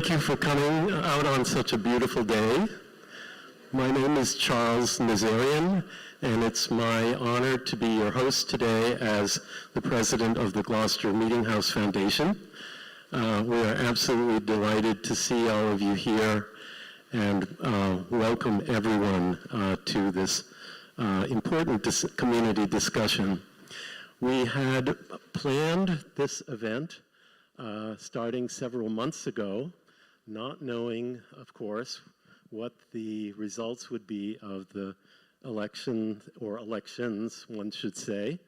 thank you for coming out on such a beautiful day. My name is Charles Nazarian, and it's my honor to be your host today as the president of the Gloucester Meeting House Foundation. We are absolutely delighted to see all of you here and welcome everyone to this important community discussion. We had planned this event starting several months ago, not knowing, of course, what the results would be of the election, or elections, one should say,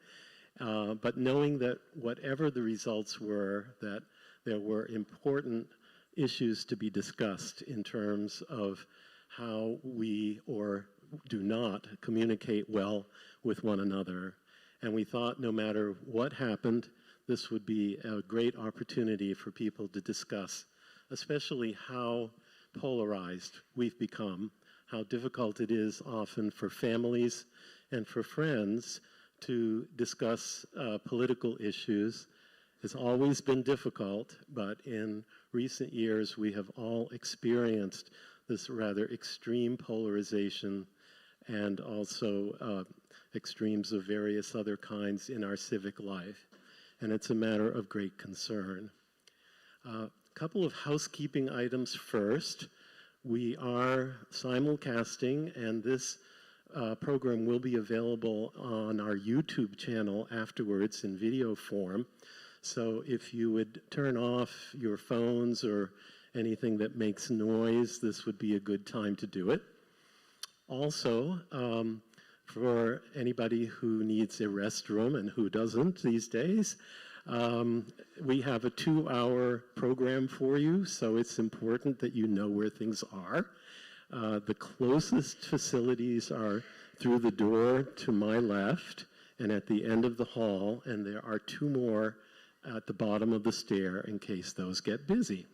but knowing that whatever the results were, that there were important issues to be discussed in terms of how we or do not communicate well with one another. And we thought no matter what happened, this would be a great opportunity for people to discuss, especially how polarized we've become, how difficult it is often for families and for friends to discuss political issues. It's always been difficult, but in recent years we have all experienced this rather extreme polarization and also extremes of various other kinds in our civic life. And it's a matter of great concern. A couple of housekeeping items first. We are simulcasting, and this program will be available on our YouTube channel afterwards in video form. So if you would turn off your phones or anything that makes noise, this would be a good time to do it. Also, for anybody who needs a restroom, and who doesn't these days, we have a 2-hour program for you, so it's important that you know where things are. The closest facilities are through the door to my left and at the end of the hall, and there are 2 more at the bottom of the stair in case those get busy.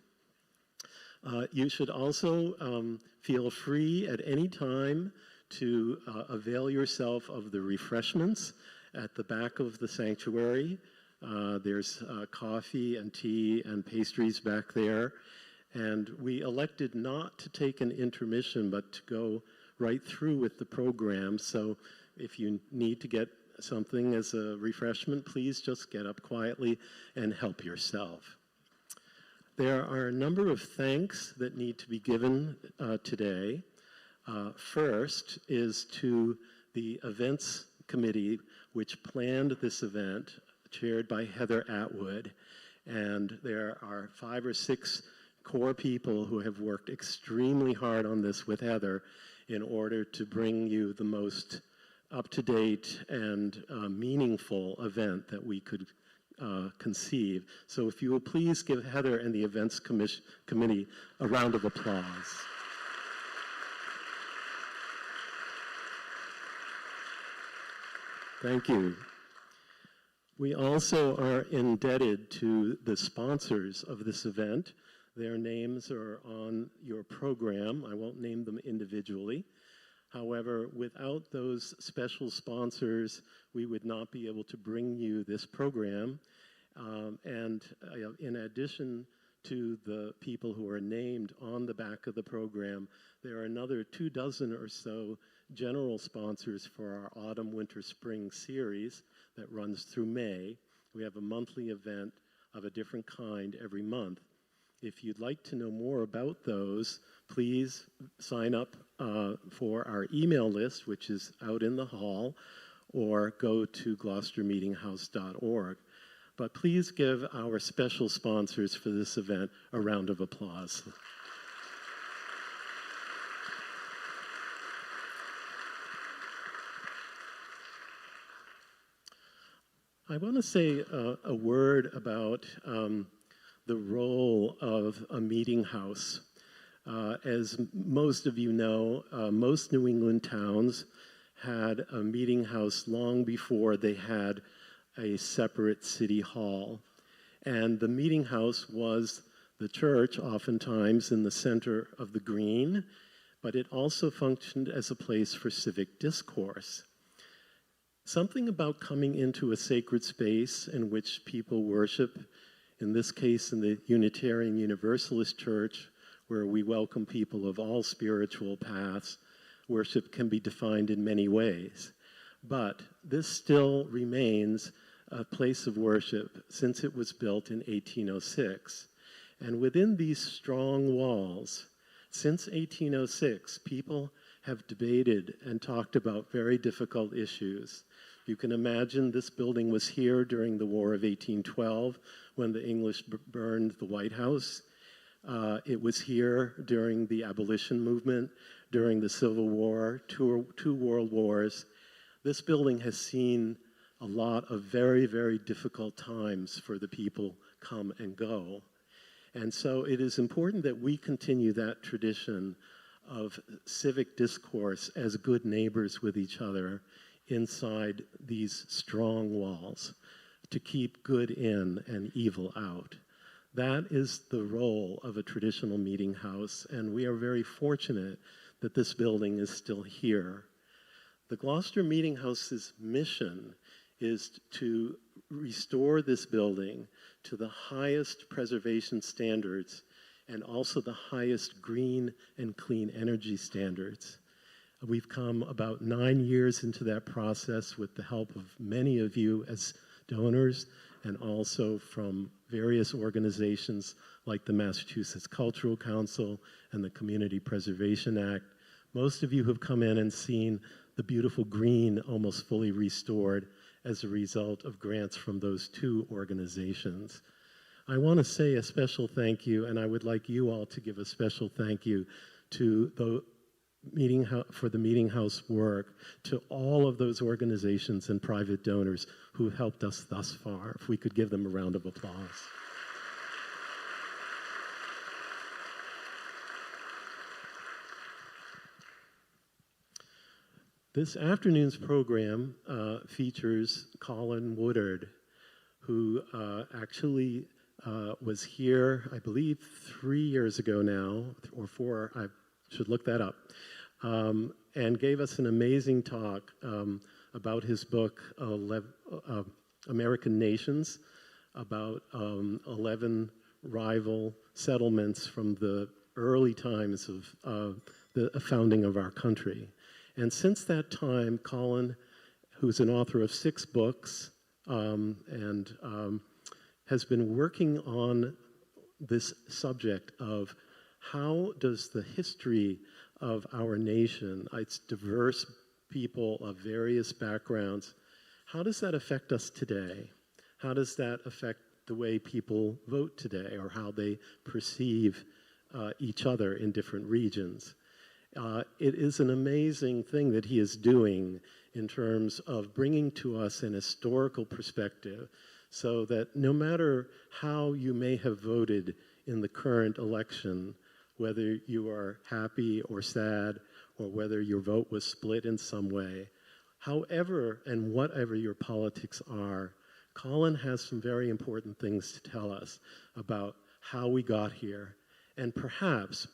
You should also feel free at any time to avail yourself of the refreshments at the back of the sanctuary. There's coffee and tea and pastries back there. And we elected not to take an intermission, but to go right through with the program. So if you need to get something as a refreshment, please just get up quietly and help yourself. There are a number of thanks that need to be given today. First is to the events committee, which planned this event, chaired by Heather Atwood. And there are 5 or 6 core people who have worked extremely hard on this with Heather in order to bring you the most up-to-date and meaningful event that we could conceive. So if you will please give Heather and the events committee a round of applause. Thank you. We also are indebted to the sponsors of this event. Their names are on your program. I won't name them individually. However, without those special sponsors, we would not be able to bring you this program. In addition to the people who are named on the back of the program, there are another 24 or so general sponsors for our Autumn, Winter, Spring series that runs through May. We have a monthly event of a different kind every month. If you'd like to know more about those, please sign up for our email list, which is out in the hall, or go to gloucestermeetinghouse.org. But please give our special sponsors for this event a round of applause. I want to say a word about the role of a meeting house. As most of you know, most New England towns had a meeting house long before they had a separate city hall. And the meeting house was the church, oftentimes in the center of the green, but it also functioned as a place for civic discourse. Something about coming into a sacred space in which people worship in this case in the Unitarian Universalist Church, where we welcome people of all spiritual paths. Worship can be defined in many ways, but this still remains a place of worship since it was built in 1806. And within these strong walls, since 1806, people have debated and talked about very difficult issues. You can imagine this building was here during the War of 1812 when the English burned the White House. It was here during the abolition movement, during the Civil War, two world wars. This building has seen a lot of very, very difficult times for the people come and go. And so it is important that we continue that tradition of civic discourse as good neighbors with each other inside these strong walls to keep good in and evil out. That is the role of a traditional meeting house, and we are very fortunate that this building is still here. The Gloucester Meeting House's mission is to restore this building to the highest preservation standards and also the highest green and clean energy standards. We've come about 9 years into that process with the help of many of you as donors and also from various organizations like the Massachusetts Cultural Council and the Community Preservation Act. Most of you have come in and seen the beautiful green almost fully restored as a result of grants from those two organizations. I want to say a special thank you, and I would like you all to give a special thank you to the Meeting House work, to all of those organizations and private donors who helped us thus far. If we could give them a round of applause. This afternoon's program features Colin Woodard, who actually was here, I believe, 3 years ago now, or 4, I should look that up, and gave us an amazing talk about his book, American Nations, about 11 rival settlements from the early times of the founding of our country. And since that time, Colin, who's an author of 6 books, and has been working on this subject of how does the history of our nation, its diverse people of various backgrounds, how does that affect us today? How does that affect the way people vote today or how they perceive each other in different regions? It is an amazing thing that he is doing in terms of bringing to us an historical perspective so that no matter how you may have voted in the current election, whether you are happy or sad or whether your vote was split in some way, however and whatever your politics are, Colin has some very important things to tell us about how we got here, and perhaps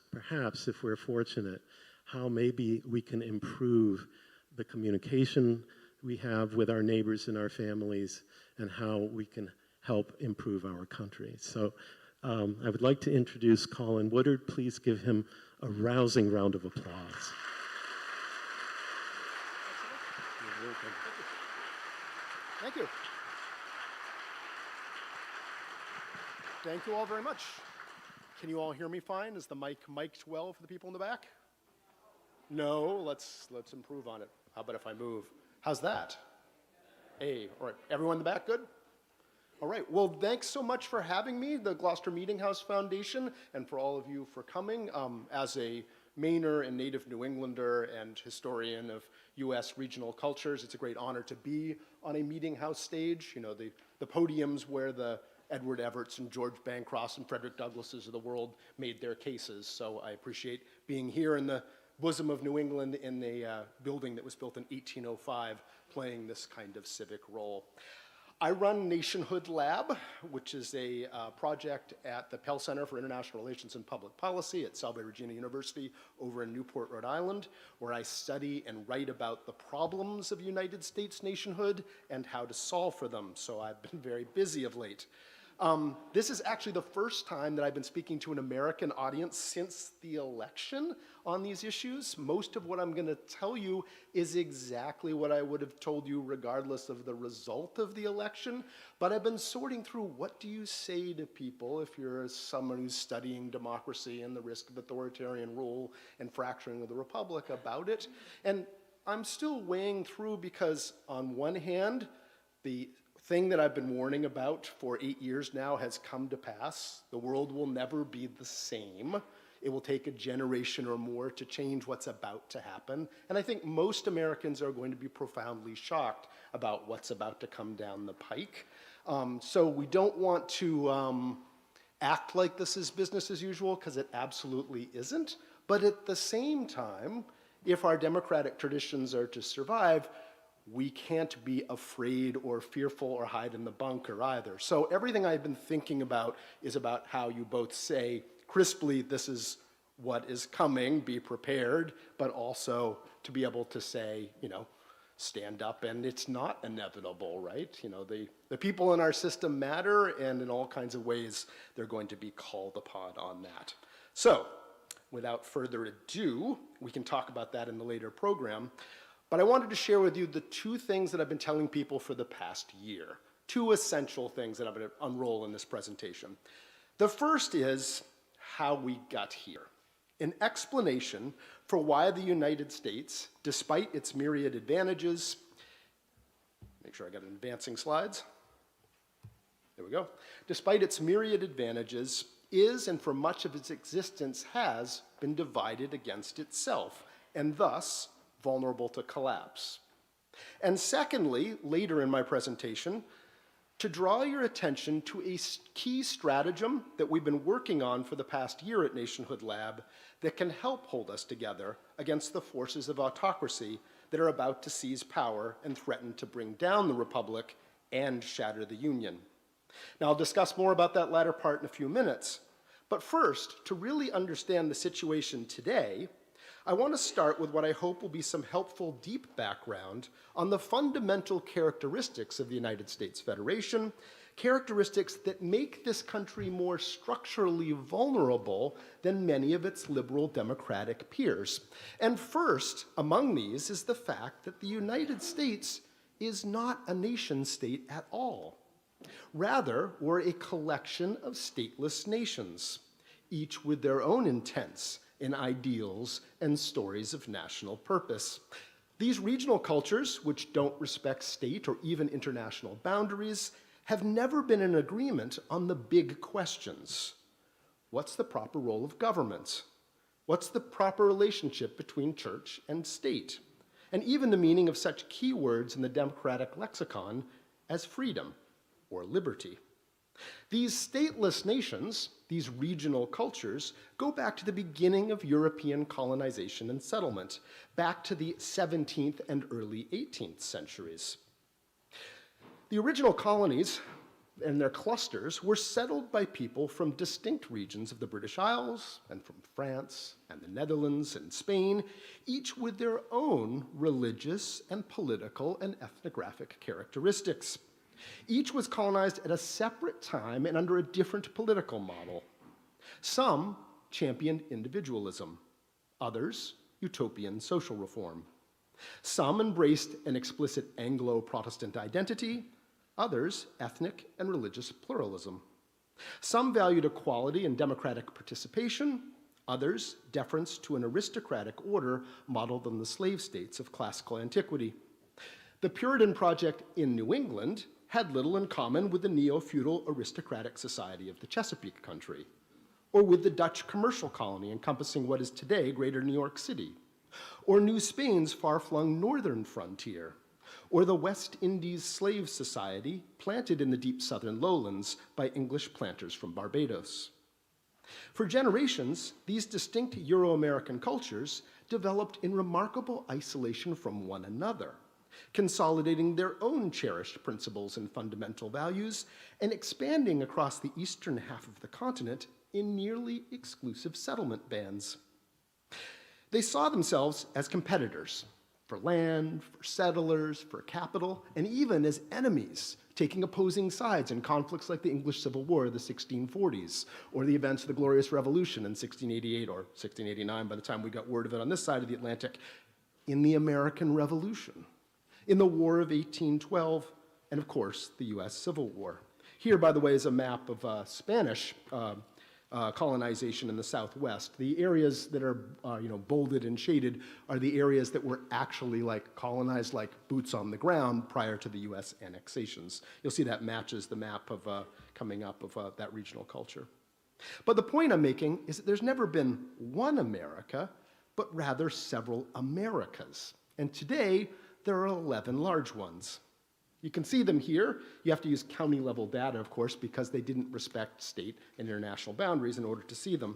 if we're fortunate, how maybe we can improve the communication we have with our neighbors and our families, and how we can help improve our country. So I would like to introduce Colin Woodard. Please give him a rousing round of applause. Thank you. Thank you all very much. Can you all hear me fine? Is the mic mic'd well for the people in the back? No, let's improve on it. How about if I move? How's that? Hey, all right, everyone in the back, good? All right, well, thanks so much for having me, the Gloucester Meeting House Foundation, and for all of you for coming. As a Mainer and native New Englander and historian of U.S. regional cultures, it's a great honor to be on a Meeting House stage. You know, the podiums where the Edward Everetts and George Bancroft and Frederick Douglasses of the world made their cases. So I appreciate being here in the bosom of New England in a building that was built in 1805, playing this kind of civic role. I run Nationhood Lab, which is a project at the Pell Center for International Relations and Public Policy at Salve Regina University over in Newport, Rhode Island, where I study and write about the problems of United States nationhood and how to solve for them. So I've been very busy of late. This is actually the first time that I've been speaking to an American audience since the election on these issues. Most of what I'm going to tell you is exactly what I would have told you regardless of the result of the election. But I've been sorting through, what do you say to people if you're someone who's studying democracy and the risk of authoritarian rule and fracturing of the republic about it? And I'm still weighing through, because on one hand, the thing that I've been warning about for 8 years now has come to pass. The world will never be the same. It will take a generation or more to change what's about to happen. And I think most Americans are going to be profoundly shocked about what's about to come down the pike. So we don't want to act like this is business as usual, because it absolutely isn't. But at the same time, if our democratic traditions are to survive, we can't be afraid or fearful or hide in the bunker either. So everything I've been thinking about is about how you both say crisply, this is what is coming, be prepared, but also to be able to say, stand up and it's not inevitable, right? The people in our system matter, and in all kinds of ways, they're going to be called upon on that. So without further ado, we can talk about that in the later program. But I wanted to share with you the two things that I've been telling people for the past year, two essential things that I'm going to unroll in this presentation. The first is how we got here, an explanation for why the United States, despite its myriad advantages, make sure I got advancing slides. There we go. Despite its myriad advantages, is, and for much of its existence has, been divided against itself, and thus vulnerable to collapse. And secondly, later in my presentation, to draw your attention to a key stratagem that we've been working on for the past year at Nationhood Lab that can help hold us together against the forces of autocracy that are about to seize power and threaten to bring down the Republic and shatter the Union. Now, I'll discuss more about that latter part in a few minutes, but first, to really understand the situation today, I want to start with what I hope will be some helpful deep background on the fundamental characteristics of the United States Federation, characteristics that make this country more structurally vulnerable than many of its liberal democratic peers. And first among these is the fact that the United States is not a nation state at all. Rather, we're a collection of stateless nations, each with their own intents and ideals and stories of national purpose. These regional cultures, which don't respect state or even international boundaries, have never been in agreement on the big questions. What's the proper role of government? What's the proper relationship between church and state? And even the meaning of such key words in the democratic lexicon as freedom or liberty. These stateless nations, these regional cultures, go back to the beginning of European colonization and settlement, back to the 17th and early 18th centuries. The original colonies and their clusters were settled by people from distinct regions of the British Isles and from France and the Netherlands and Spain, each with their own religious and political and ethnographic characteristics. Each was colonized at a separate time and under a different political model. Some championed individualism, others utopian social reform. Some embraced an explicit Anglo-Protestant identity, others ethnic and religious pluralism. Some valued equality and democratic participation, others deference to an aristocratic order modeled on the slave states of classical antiquity. The Puritan project in New England had little in common with the neo-feudal aristocratic society of the Chesapeake country, or with the Dutch commercial colony encompassing what is today Greater New York City, or New Spain's far-flung northern frontier, or the West Indies slave society planted in the deep southern lowlands by English planters from Barbados. For generations, these distinct Euro-American cultures developed in remarkable isolation from one another, consolidating their own cherished principles and fundamental values, and expanding across the eastern half of the continent in nearly exclusive settlement bands. They saw themselves as competitors, for land, for settlers, for capital, and even as enemies, taking opposing sides in conflicts like the English Civil War of the 1640s, or the events of the Glorious Revolution in 1688 or 1689 by the time we got word of it on this side of the Atlantic, in the American Revolution, in the War of 1812, and of course, the US Civil War. Here, by the way, is a map of Spanish colonization in the Southwest. The areas that are bolded and shaded are the areas that were actually colonized like boots on the ground prior to the US annexations. You'll see that matches the map of coming up of that regional culture. But the point I'm making is that there's never been one America, but rather several Americas. And today, there are 11 large ones. You can see them here. You have to use county-level data, of course, because they didn't respect state and international boundaries in order to see them.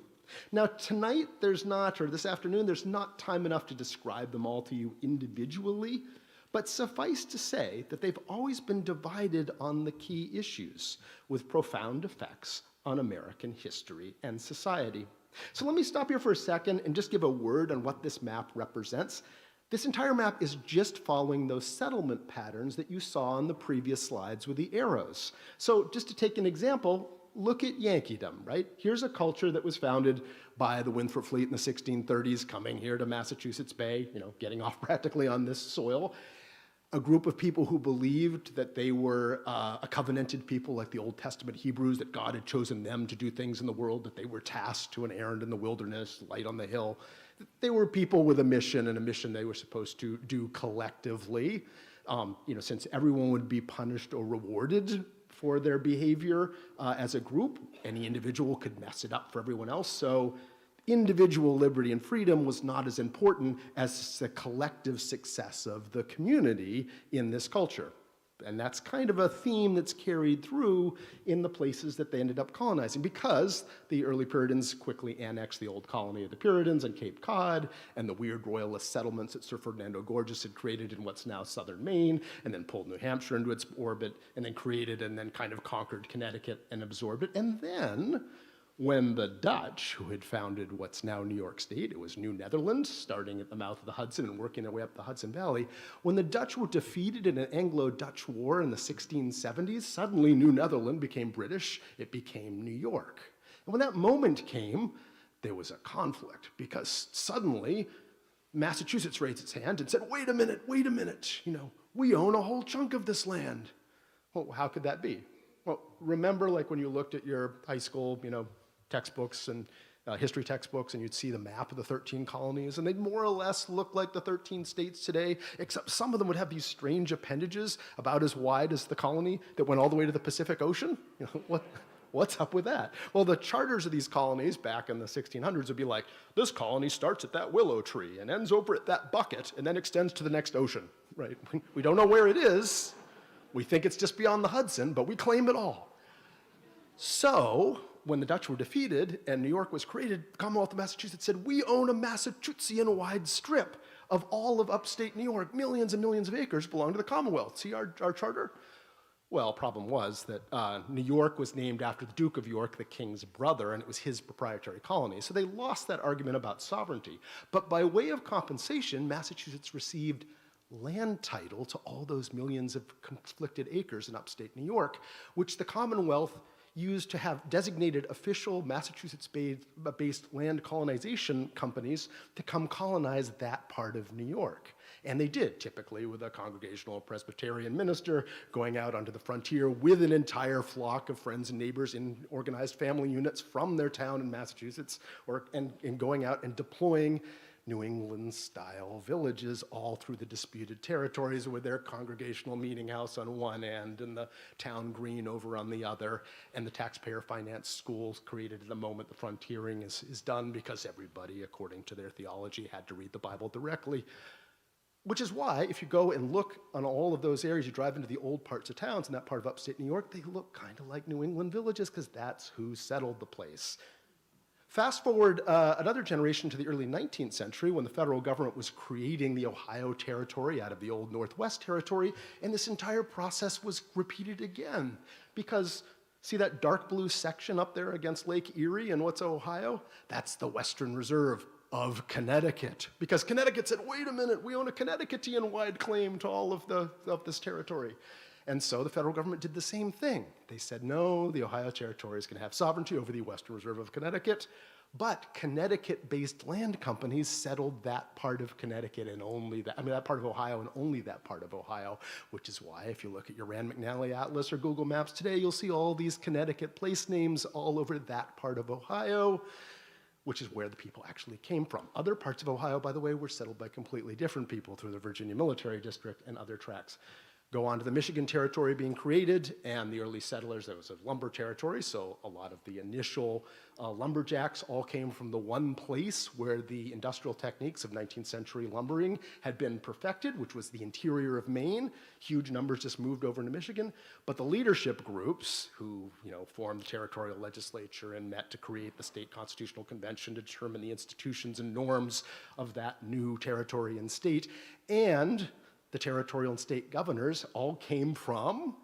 Now, tonight, this afternoon, there's not time enough to describe them all to you individually, but suffice to say that they've always been divided on the key issues with profound effects on American history and society. So let me stop here for a second and just give a word on what this map represents. This entire map is just following those settlement patterns that you saw on the previous slides with the arrows. So just to take an example, look at Yankeedom, right? Here's a culture that was founded by the Winthrop fleet in the 1630s, coming here to Massachusetts Bay, getting off practically on this soil. A group of people who believed that they were a covenanted people like the Old Testament Hebrews, that God had chosen them to do things in the world, that they were tasked to an errand in the wilderness, light on the hill. They were people with a mission, and a mission they were supposed to do collectively. Since everyone would be punished or rewarded for their behavior as a group, any individual could mess it up for everyone else. So individual liberty and freedom was not as important as the collective success of the community in this culture. And that's kind of a theme that's carried through in the places that they ended up colonizing, because the early Puritans quickly annexed the old colony of the Puritans and Cape Cod, and the weird royalist settlements that Sir Ferdinando Gorges had created in what's now southern Maine, and then pulled New Hampshire into its orbit, and then created and then kind of conquered Connecticut and absorbed it. And then, when the Dutch, who had founded what's now New York State, it was New Netherlands, starting at the mouth of the Hudson and working their way up the Hudson Valley, when the Dutch were defeated in an Anglo-Dutch war in the 1670s, suddenly New Netherland became British, it became New York. And when that moment came, there was a conflict, because suddenly Massachusetts raised its hand and said, wait a minute, we own a whole chunk of this land. Well, how could that be? Well, remember when you looked at your high school, textbooks and history textbooks, and you'd see the map of the 13 colonies, and they'd more or less look like the 13 states today, except some of them would have these strange appendages about as wide as the colony that went all the way to the Pacific Ocean. What's up with that? Well, the charters of these colonies back in the 1600s would be like, this colony starts at that willow tree and ends over at that bucket and then extends to the next ocean, right? We don't know where it is. We think it's just beyond the Hudson, but we claim it all. So, when the Dutch were defeated and New York was created, the Commonwealth of Massachusetts said, we own a Massachusettsian-wide strip of all of upstate New York. Millions and millions of acres belong to the Commonwealth. See our charter? Well, problem was that New York was named after the Duke of York, the king's brother, and it was his proprietary colony. So they lost that argument about sovereignty. But by way of compensation, Massachusetts received land title to all those millions of conflicted acres in upstate New York, which the Commonwealth used to have designated official Massachusetts-based land colonization companies to come colonize that part of New York. And they did, typically with a Congregational Presbyterian minister going out onto the frontier with an entire flock of friends and neighbors in organized family units from their town in Massachusetts, and going out and deploying New England-style villages all through the disputed territories with their congregational meeting house on one end and the town green over on the other, and the taxpayer-financed schools created at the moment the frontiering is done, because everybody, according to their theology, had to read the Bible directly. Which is why, if you go and look on all of those areas, you drive into the old parts of towns in that part of upstate New York, they look kind of like New England villages, because that's who settled the place. Fast forward another generation to the early 19th century, when the federal government was creating the Ohio Territory out of the old Northwest Territory, and this entire process was repeated again. Because, see that dark blue section up there against Lake Erie, and what's Ohio? That's the Western Reserve. of Connecticut. Because Connecticut said, wait a minute, we own a Connecticutian-wide claim to all of this territory. And so the federal government did the same thing. They said, no, the Ohio Territory is going to have sovereignty over the Western Reserve of Connecticut, but Connecticut-based land companies settled that part of Connecticut and only that, that part of Ohio and only that part of Ohio, which is why if you look at your Rand McNally Atlas or Google Maps today, you'll see all these Connecticut place names all over that part of Ohio, which is where the people actually came from. Other parts of Ohio, by the way, were settled by completely different people through the Virginia Military District and other tracts. Go on to the Michigan Territory being created, and the early settlers, there was a lumber territory, so a lot of the initial lumberjacks all came from the one place where the industrial techniques of 19th century lumbering had been perfected, which was the interior of Maine. Huge numbers just moved over into Michigan, but the leadership groups who formed the territorial legislature and met to create the state constitutional convention to determine the institutions and norms of that new territory and state, and the territorial and state governors all came from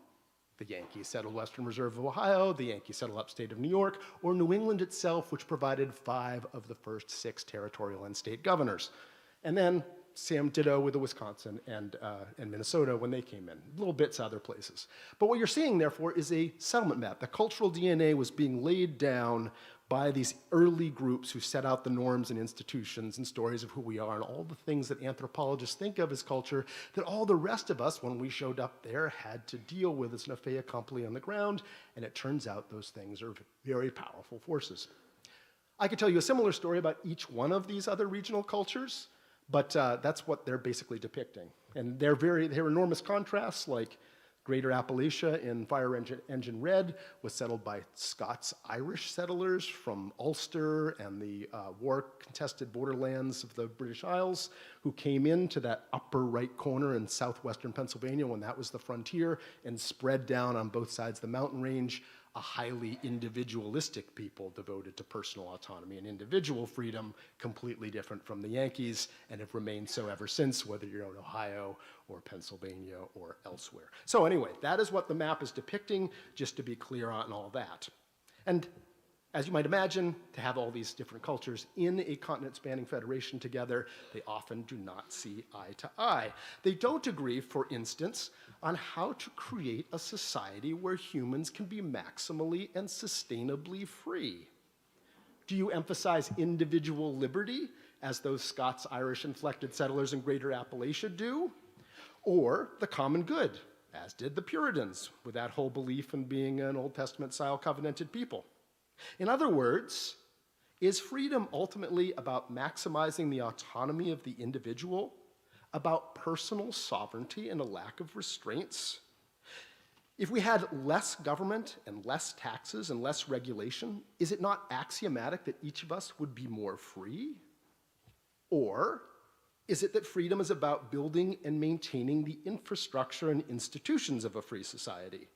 the Yankees settled Western Reserve of Ohio, the Yankees settled upstate of New York, or New England itself, which provided 5 of the first 6 territorial and state governors. And then Sam ditto with the Wisconsin and Minnesota when they came in, little bits other places. But what you're seeing, therefore, is a settlement map. The cultural DNA was being laid down by these early groups who set out the norms and institutions and stories of who we are and all the things that anthropologists think of as culture that all the rest of us, when we showed up there, had to deal with as an fait accompli on the ground, and it turns out those things are very powerful forces. I could tell you a similar story about each one of these other regional cultures, but that's what they're basically depicting. And they're enormous contrasts, like Greater Appalachia in Fire Engine Red was settled by Scots-Irish settlers from Ulster and the war-contested borderlands of the British Isles, who came into that upper right corner in southwestern Pennsylvania when that was the frontier and spread down on both sides of the mountain range, a highly individualistic people devoted to personal autonomy and individual freedom, completely different from the Yankees, and have remained so ever since, whether you're in Ohio or Pennsylvania or elsewhere. So anyway, that is what the map is depicting, just to be clear on all that. And as you might imagine, to have all these different cultures in a continent-spanning federation together, they often do not see eye to eye. They don't agree, for instance, on how to create a society where humans can be maximally and sustainably free. Do you emphasize individual liberty, as those Scots-Irish-inflected settlers in Greater Appalachia do, or the common good, as did the Puritans, with that whole belief in being an Old Testament-style covenanted people? In other words, is freedom ultimately about maximizing the autonomy of the individual, about personal sovereignty and a lack of restraints? If we had less government and less taxes and less regulation, is it not axiomatic that each of us would be more free? Or is it that freedom is about building and maintaining the infrastructure and institutions of a free society?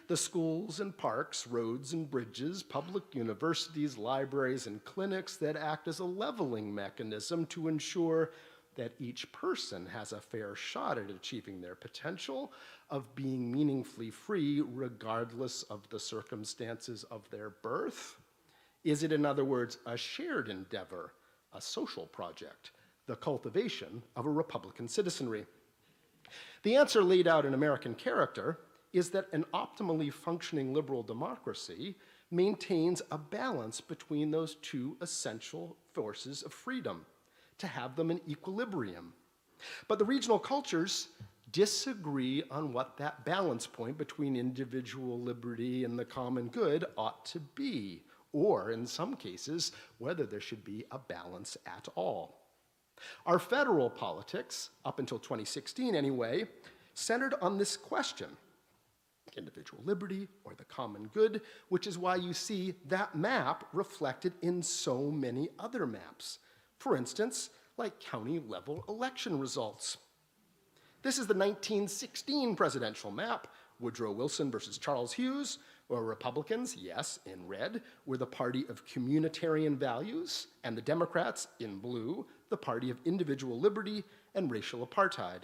The schools and parks, roads and bridges, public universities, libraries, and clinics that act as a leveling mechanism to ensure that each person has a fair shot at achieving their potential of being meaningfully free regardless of the circumstances of their birth? Is it, in other words, a shared endeavor, a social project, the cultivation of a Republican citizenry? The answer laid out in American Character is that an optimally functioning liberal democracy maintains a balance between those two essential forces of freedom, to have them in equilibrium. But the regional cultures disagree on what that balance point between individual liberty and the common good ought to be, or in some cases, whether there should be a balance at all. Our federal politics, up until 2016 anyway, centered on this question: individual liberty or the common good, which is why you see that map reflected in so many other maps. For instance, like county-level election results. This is the 1916 presidential map. Woodrow Wilson versus Charles Hughes, where Republicans, yes, in red, were the party of communitarian values, and the Democrats, in blue, the party of individual liberty and racial apartheid.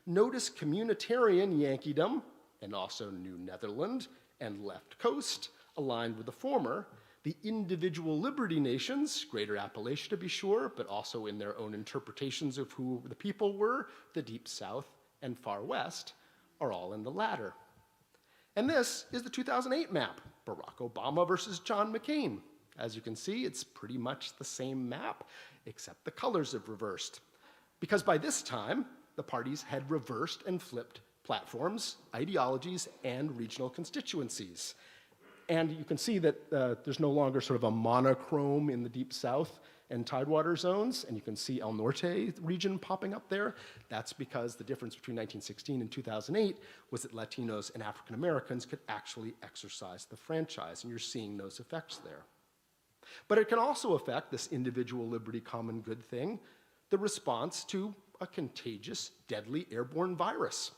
Notice communitarian Yankeedom, and also New Netherland and Left Coast, aligned with the former, The individual liberty nations, Greater Appalachia to be sure, but also in their own interpretations of who the people were, the Deep South and Far West, are all in the latter. And this is the 2008 map, Barack Obama versus John McCain. As you can see, it's pretty much the same map, except the colors have reversed. Because by this time, the parties had reversed and flipped platforms, ideologies, and regional constituencies. And you can see that there's no longer sort of a monochrome in the Deep South and Tidewater zones, and you can see El Norte region popping up there. That's because the difference between 1916 and 2008 was that Latinos and African Americans could actually exercise the franchise, and you're seeing those effects there. But it can also affect this individual liberty, common good thing, the response to a contagious, deadly airborne virus.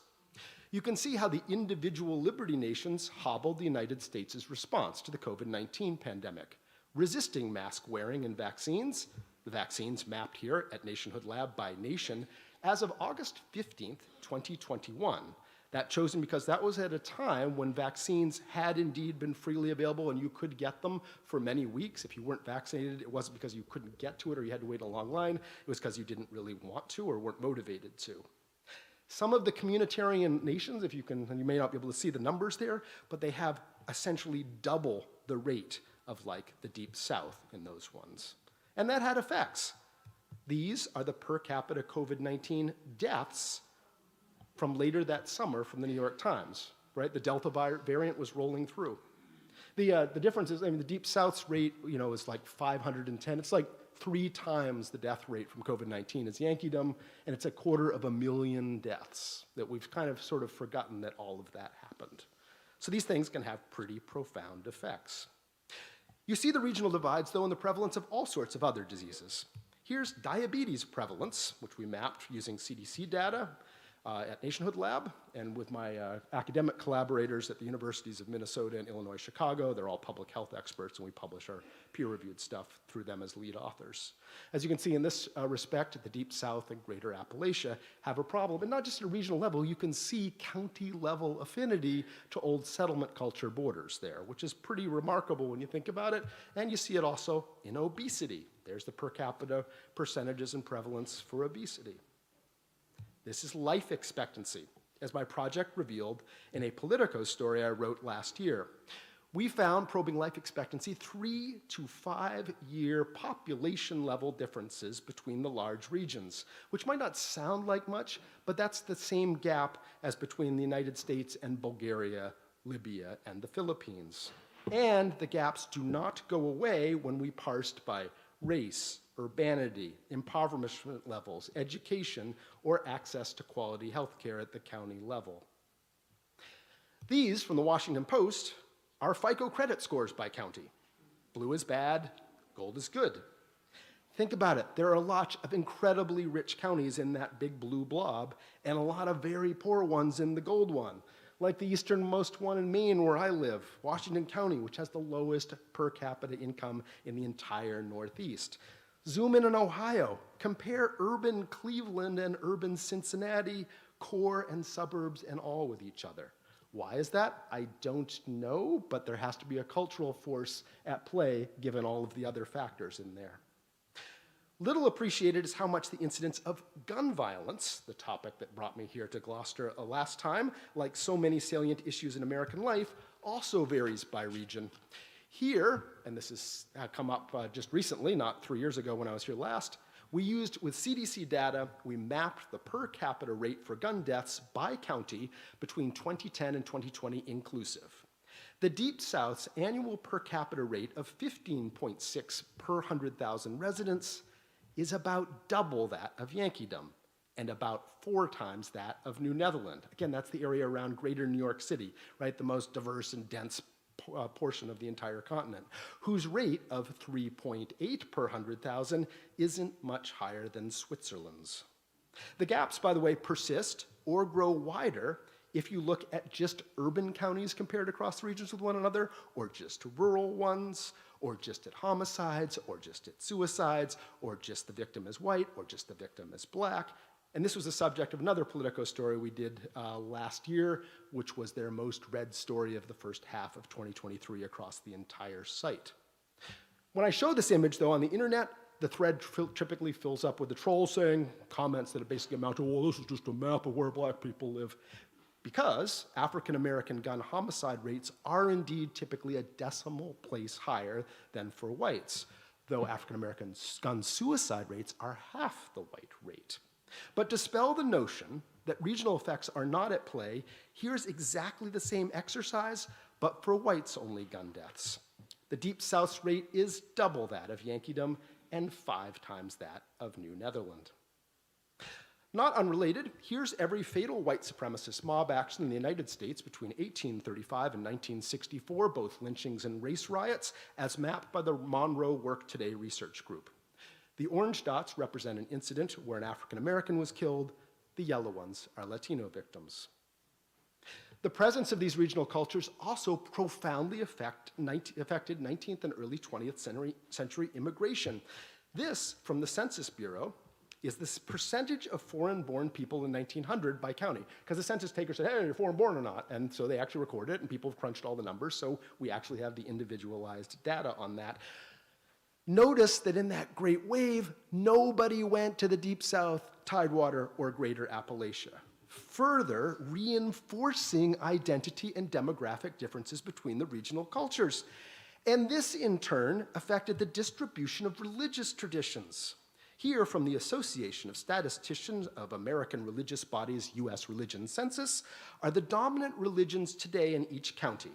You can see how the individual liberty nations hobbled the United States' response to the COVID-19 pandemic, resisting mask wearing and vaccines, the vaccines mapped here at Nationhood Lab by nation, as of August 15th, 2021. That chosen because that was at a time when vaccines had indeed been freely available and you could get them for many weeks. If you weren't vaccinated, it wasn't because you couldn't get to it or you had to wait in a long line. It was because you didn't really want to or weren't motivated to. Some of the communitarian nations, if you can, and you may not be able to see the numbers there, but they have essentially double the rate of like the Deep South in those ones. And that had effects. These are the per capita COVID-19 deaths from later that summer from the New York Times, right? The Delta variant was rolling through. The difference is, I mean, the Deep South's rate, is like 510. It's like 3 times the death rate from COVID-19 as Yankeedom, and it's 250,000 deaths that we've kind of sort of forgotten that all of that happened. So these things can have pretty profound effects. You see the regional divides, though, in the prevalence of all sorts of other diseases. Here's diabetes prevalence, which we mapped using CDC data at Nationhood Lab, and with my academic collaborators at the universities of Minnesota and Illinois, Chicago. They're all public health experts, and we publish our peer-reviewed stuff through them as lead authors. As you can see in this respect, the Deep South and Greater Appalachia have a problem, and not just at a regional level. You can see county-level affinity to old settlement culture borders there, which is pretty remarkable when you think about it, and you see it also in obesity. There's the per capita percentages and prevalence for obesity. This is life expectancy, as my project revealed in a Politico story I wrote last year. We found, probing life expectancy, 3 to 5 year population level differences between the large regions, which might not sound like much, but that's the same gap as between the United States and Bulgaria, Libya, and the Philippines. And the gaps do not go away when we parsed by race, urbanity, impoverishment levels, education, or access to quality health care at the county level. These, from the Washington Post, are FICO credit scores by county. Blue is bad, gold is good. Think about it. There are a lot of incredibly rich counties in that big blue blob, and a lot of very poor ones in the gold one, like the easternmost one in Maine where I live, Washington County, which has the lowest per capita income in the entire Northeast. Zoom in on Ohio. Compare urban Cleveland and urban Cincinnati, core and suburbs and all with each other. Why is that? I don't know, but there has to be a cultural force at play given all of the other factors in there. Little appreciated is how much the incidence of gun violence, the topic that brought me here to Gloucester last time, like so many salient issues in American life, also varies by region. Here, and this has come up just recently, not 3 years ago when I was here last, we used, with CDC data, we mapped the per capita rate for gun deaths by county between 2010 and 2020 inclusive. The Deep South's annual per capita rate of 15.6 per 100,000 residents is about double that of Yankeedom and about 4 times that of New Netherland. Again, that's the area around greater New York City, right? The most diverse and dense portion of the entire continent, whose rate of 3.8 per 100,000 isn't much higher than Switzerland's. The gaps, by the way, persist or grow wider if you look at just urban counties compared across the regions with one another, or just rural ones, or just at homicides, or just at suicides, or just the victim is white, or just the victim is black. And this was the subject of another Politico story we did last year, which was their most read story of the first half of 2023 across the entire site. When I show this image, though, on the internet, the thread typically fills up with the trolls saying comments that basically amount to, well, this is just a map of where black people live. Because African-American gun homicide rates are indeed typically a decimal place higher than for whites, though African-American gun suicide rates are half the white rate. But to dispel the notion that regional effects are not at play, here's exactly the same exercise, but for whites-only gun deaths. The Deep South's rate is double that of Yankeedom and 5 times that of New Netherland. Not unrelated, here's every fatal white supremacist mob action in the United States between 1835 and 1964, both lynchings and race riots, as mapped by the Monroe Work Today Research Group. The orange dots represent an incident where an African American was killed. The yellow ones are Latino victims. The presence of these regional cultures also profoundly affected 19th and early 20th century immigration. This, from the Census Bureau, is the percentage of foreign-born people in 1900 by county. Because the census taker said, hey, you're foreign-born or not? And so they actually recorded it, and people have crunched all the numbers, so we actually have the individualized data on that. Notice that in that Great Wave, nobody went to the Deep South, Tidewater, or Greater Appalachia, further reinforcing identity and demographic differences between the regional cultures. And this, in turn, affected the distribution of religious traditions. Here, from the Association of Statisticians of American Religious Bodies, U.S. Religion Census, are the dominant religions today in each county.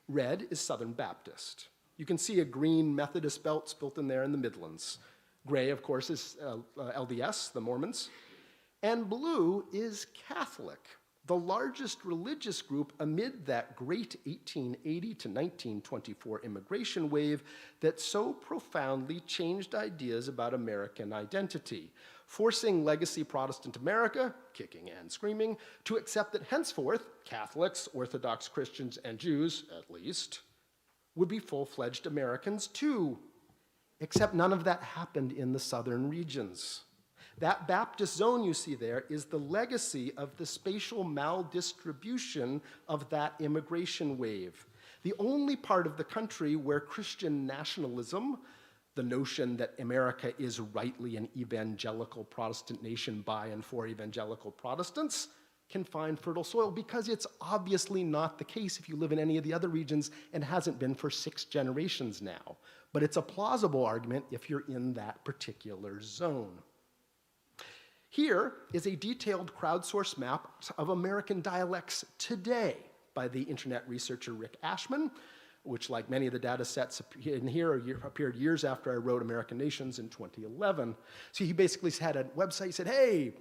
Red is Southern Baptist. You can see a green Methodist belt built in there in the Midlands. Gray, of course, is LDS, the Mormons. And blue is Catholic, the largest religious group amid that great 1880 to 1924 immigration wave that so profoundly changed ideas about American identity, forcing legacy Protestant America, kicking and screaming, to accept that henceforth Catholics, Orthodox Christians, and Jews, at least, would be full-fledged Americans too. Except none of that happened in the southern regions. That Baptist zone you see there is the legacy of the spatial maldistribution of that immigration wave. The only part of the country where Christian nationalism, the notion that America is rightly an evangelical Protestant nation by and for evangelical Protestants, can find fertile soil, because it's obviously not the case if you live in any of the other regions and hasn't been for 6 generations now. But it's a plausible argument if you're in that particular zone. Here is a detailed crowdsourced map of American dialects today by the internet researcher Rick Ashman, which, like many of the data sets in here, appeared years after I wrote American Nations in 2011. So he basically had a website. He said, hey,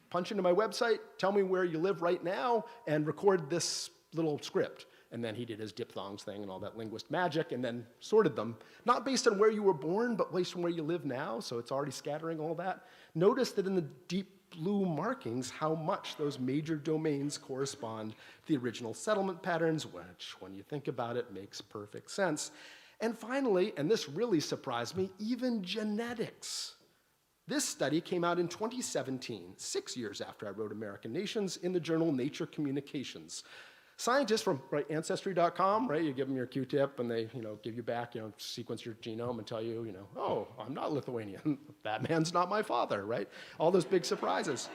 punch into my website, tell me where you live right now, and record this little script. And then he did his diphthongs thing and all that linguist magic, and then sorted them, not based on where you were born, but based on where you live now, so it's already scattering all that. Notice that in the deep blue markings, how much those major domains correspond to the original settlement patterns, which, when you think about it, makes perfect sense. And finally, and this really surprised me, even genetics. This study came out in 2017, 6 years after I wrote American Nations, in the journal Nature Communications. Scientists from Ancestry.com, right? You give them your Q-tip and they, give you back, sequence your genome and tell you, oh, I'm not Lithuanian. That man's not my father, right? All those big surprises.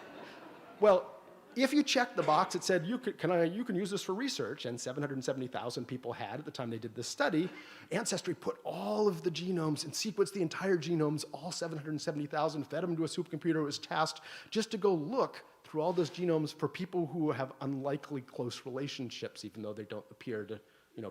Well, if you checked the box that said you can use this for research, and 770,000 people had at the time they did this study, Ancestry put all of the genomes and sequenced the entire genomes, all 770,000, fed them to a supercomputer. It was tasked just to go look through all those genomes for people who have unlikely close relationships, even though they don't appear to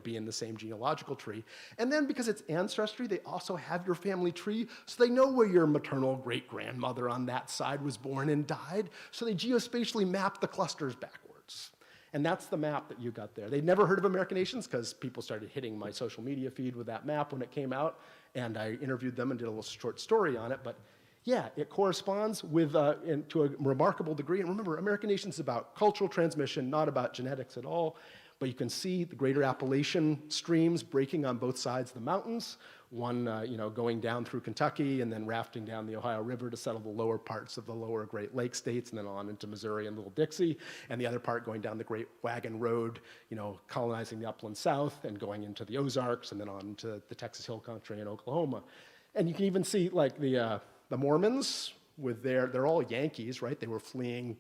be in the same genealogical tree. And then because it's Ancestry, they also have your family tree, so they know where your maternal great-grandmother on that side was born and died, so they geospatially map the clusters backwards. And that's the map that you got there. They'd never heard of American Nations because people started hitting my social media feed with that map when it came out, and I interviewed them and did a little short story on it, but yeah, it corresponds with, to a remarkable degree. And remember, American Nations is about cultural transmission, not about genetics at all. But you can see the greater Appalachian streams breaking on both sides of the mountains, one going down through Kentucky and then rafting down the Ohio River to settle the lower parts of the lower Great Lakes states and then on into Missouri and Little Dixie, and the other part going down the Great Wagon Road, colonizing the upland south and going into the Ozarks and then on into the Texas Hill Country and Oklahoma. And you can even see like the Mormons they're all Yankees, right? They were fleeing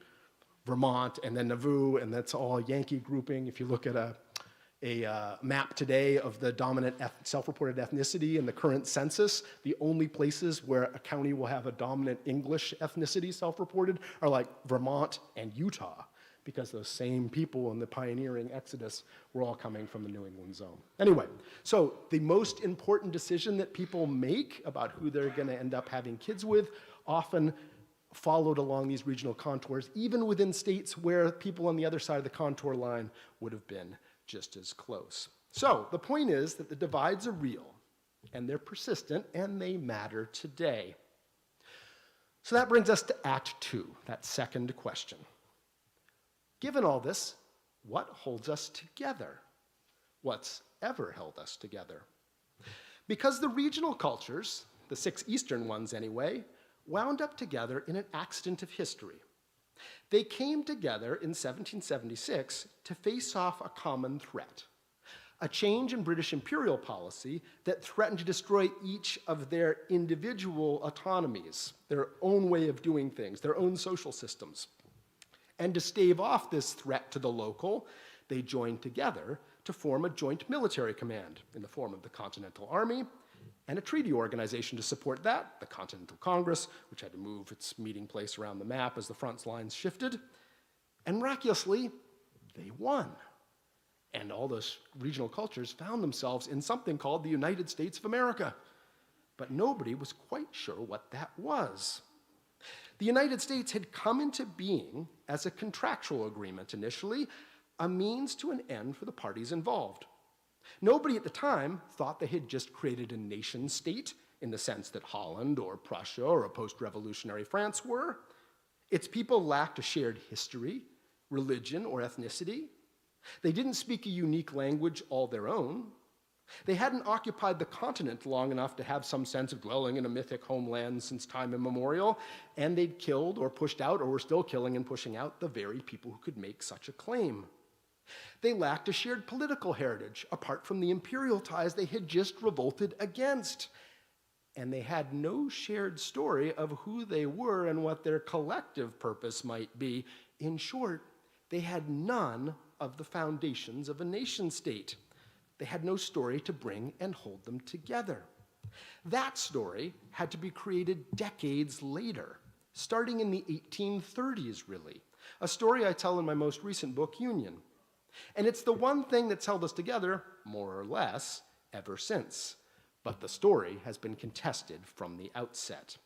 Vermont and then Nauvoo, and that's all Yankee grouping. If you look at a map today of the dominant self-reported ethnicity in the current census, the only places where a county will have a dominant English ethnicity self-reported are like Vermont and Utah, because those same people in the pioneering exodus were all coming from the New England zone. Anyway, so the most important decision that people make about who they're going to end up having kids with often followed along these regional contours, even within states where people on the other side of the contour line would have been just as close. So the point is that the divides are real, and they're persistent, and they matter today. So that brings us to Act 2, that second question. Given all this, what holds us together? What's ever held us together? Because the regional cultures, the 6 Eastern ones anyway, wound up together in an accident of history. They came together in 1776 to face off a common threat, a change in British imperial policy that threatened to destroy each of their individual autonomies, their own way of doing things, their own social systems. And to stave off this threat to the local, they joined together to form a joint military command in the form of the Continental Army, and a treaty organization to support that, the Continental Congress, which had to move its meeting place around the map as the front lines shifted. And miraculously, they won. And all those regional cultures found themselves in something called the United States of America. But nobody was quite sure what that was. The United States had come into being as a contractual agreement initially, a means to an end for the parties involved. Nobody at the time thought they had just created a nation state in the sense that Holland or Prussia or a post-revolutionary France were. Its people lacked a shared history, religion, or ethnicity. They didn't speak a unique language all their own. They hadn't occupied the continent long enough to have some sense of dwelling in a mythic homeland since time immemorial, and they'd killed or pushed out or were still killing and pushing out the very people who could make such a claim. They lacked a shared political heritage, apart from the imperial ties they had just revolted against. And they had no shared story of who they were and what their collective purpose might be. In short, they had none of the foundations of a nation state. They had no story to bring and hold them together. That story had to be created decades later, starting in the 1830s, really. A story I tell in my most recent book, Union. And it's the one thing that's held us together, more or less, ever since. But the story has been contested from the outset.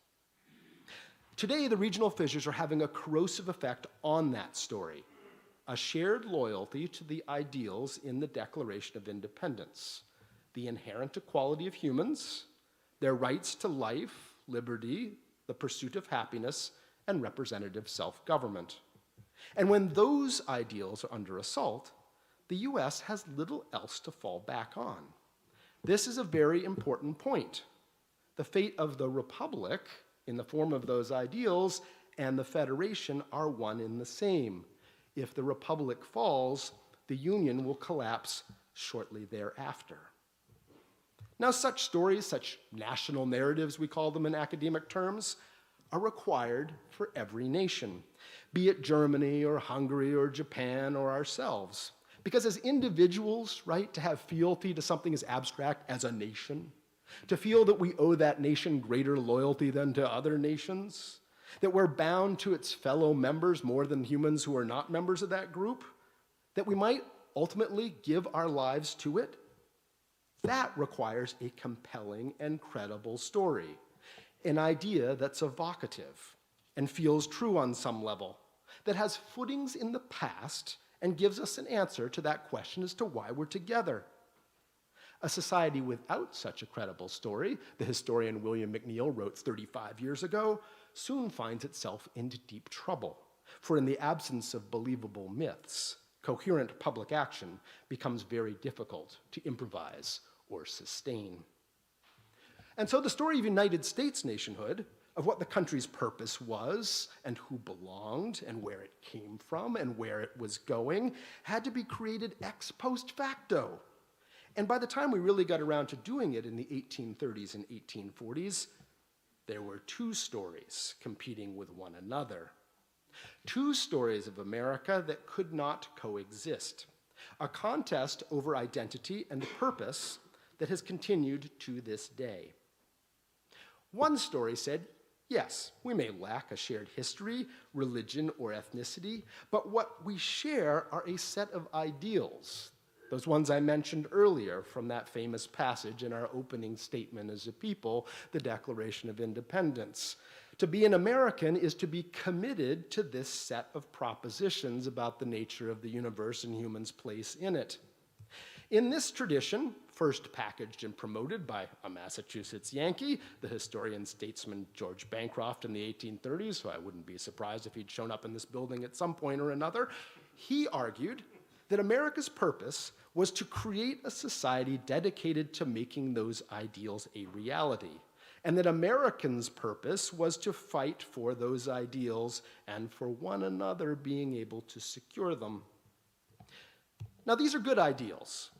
Today, the regional fissures are having a corrosive effect on that story, a shared loyalty to the ideals in the Declaration of Independence, the inherent equality of humans, their rights to life, liberty, the pursuit of happiness, and representative self-government. And when those ideals are under assault, the US has little else to fall back on. This is a very important point. The fate of the Republic, in the form of those ideals, and the Federation are one and the same. If the Republic falls, the Union will collapse shortly thereafter. Now, such stories, such national narratives, we call them in academic terms, are required for every nation, be it Germany or Hungary or Japan or ourselves. Because as individuals, right, to have fealty to something as abstract as a nation, to feel that we owe that nation greater loyalty than to other nations, that we're bound to its fellow members more than humans who are not members of that group, that we might ultimately give our lives to it, that requires a compelling and credible story, an idea that's evocative and feels true on some level, that has footings in the past and gives us an answer to that question as to why we're together. A society without such a credible story, the historian William McNeill wrote 35 years ago, soon finds itself into deep trouble. For in the absence of believable myths, coherent public action becomes very difficult to improvise or sustain. And so the story of United States nationhood, of what the country's purpose was, and who belonged, and where it came from, and where it was going, had to be created ex post facto. And by the time we really got around to doing it in the 1830s and 1840s, there were two stories competing with one another. Two stories of America that could not coexist. A contest over identity and purpose that has continued to this day. One story said, yes, we may lack a shared history, religion, or ethnicity, but what we share are a set of ideals, those ones I mentioned earlier from that famous passage in our opening statement as a people, the Declaration of Independence. To be an American is to be committed to this set of propositions about the nature of the universe and humans' place in it. In this tradition, first packaged and promoted by a Massachusetts Yankee, the historian statesman George Bancroft in the 1830s, so I wouldn't be surprised if he'd shown up in this building at some point or another, he argued that America's purpose was to create a society dedicated to making those ideals a reality, and that Americans' purpose was to fight for those ideals and for one another being able to secure them. Now, these are good ideals.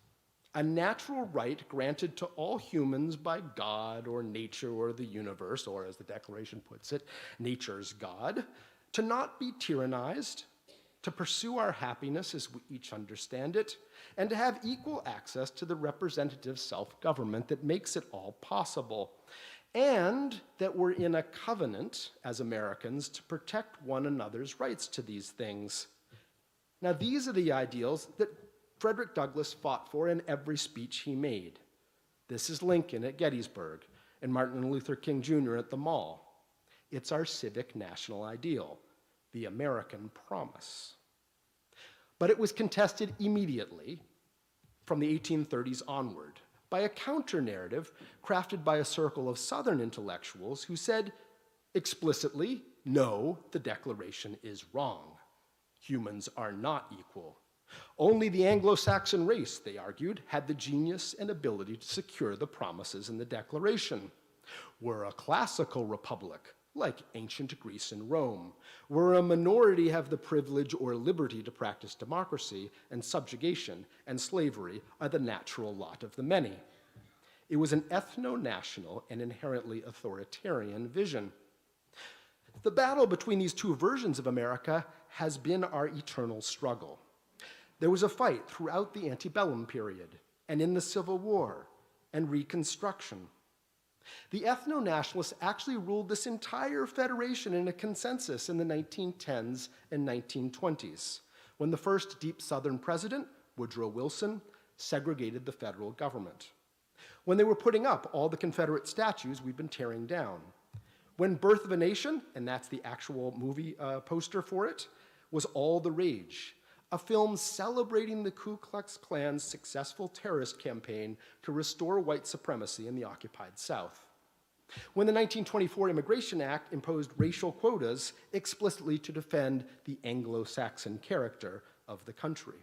A natural right granted to all humans by God or nature or the universe, or as the Declaration puts it, nature's God, to not be tyrannized, to pursue our happiness as we each understand it, and to have equal access to the representative self-government that makes it all possible, and that we're in a covenant as Americans to protect one another's rights to these things. Now, these are the ideals that Frederick Douglass fought for in every speech he made. This is Lincoln at Gettysburg and Martin Luther King Jr. at the Mall. It's our civic national ideal, the American promise. But it was contested immediately from the 1830s onward by a counter-narrative crafted by a circle of Southern intellectuals who said explicitly, no, the Declaration is wrong. Humans are not equal. Only the Anglo-Saxon race, they argued, had the genius and ability to secure the promises in the Declaration. We're a classical republic, like ancient Greece and Rome, where a minority have the privilege or liberty to practice democracy, and subjugation and slavery are the natural lot of the many. It was an ethno-national and inherently authoritarian vision. The battle between these two versions of America has been our eternal struggle. There was a fight throughout the antebellum period, and in the Civil War, and Reconstruction. The ethno-nationalists actually ruled this entire federation in a consensus in the 1910s and 1920s, when the first deep Southern president, Woodrow Wilson, segregated the federal government. When they were putting up all the Confederate statues we've been tearing down. When Birth of a Nation, and that's the actual movie poster for it, was all the rage. A film celebrating the Ku Klux Klan's successful terrorist campaign to restore white supremacy in the occupied South. When the 1924 Immigration Act imposed racial quotas explicitly to defend the Anglo-Saxon character of the country.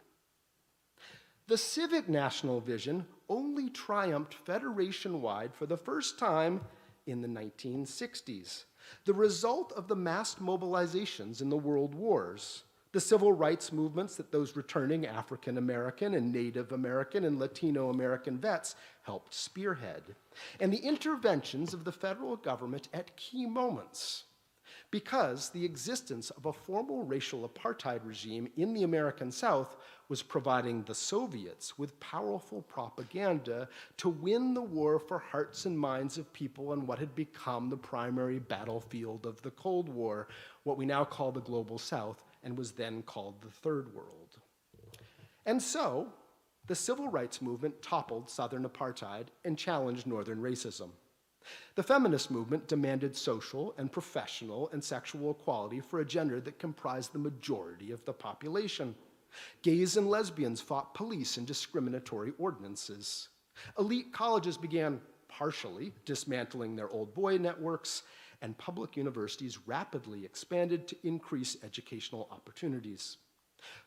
The civic national vision only triumphed federation-wide for the first time in the 1960s, the result of the mass mobilizations in the world wars, the civil rights movements that those returning African American and Native American and Latino American vets helped spearhead, and the interventions of the federal government at key moments, because the existence of a formal racial apartheid regime in the American South was providing the Soviets with powerful propaganda to win the war for hearts and minds of people on what had become the primary battlefield of the Cold War, what we now call the Global South, and was then called the Third World. And so, the civil rights movement toppled Southern apartheid and challenged Northern racism. The feminist movement demanded social and professional and sexual equality for a gender that comprised the majority of the population. Gays and lesbians fought police and discriminatory ordinances. Elite colleges began partially dismantling their old boy networks, and public universities rapidly expanded to increase educational opportunities.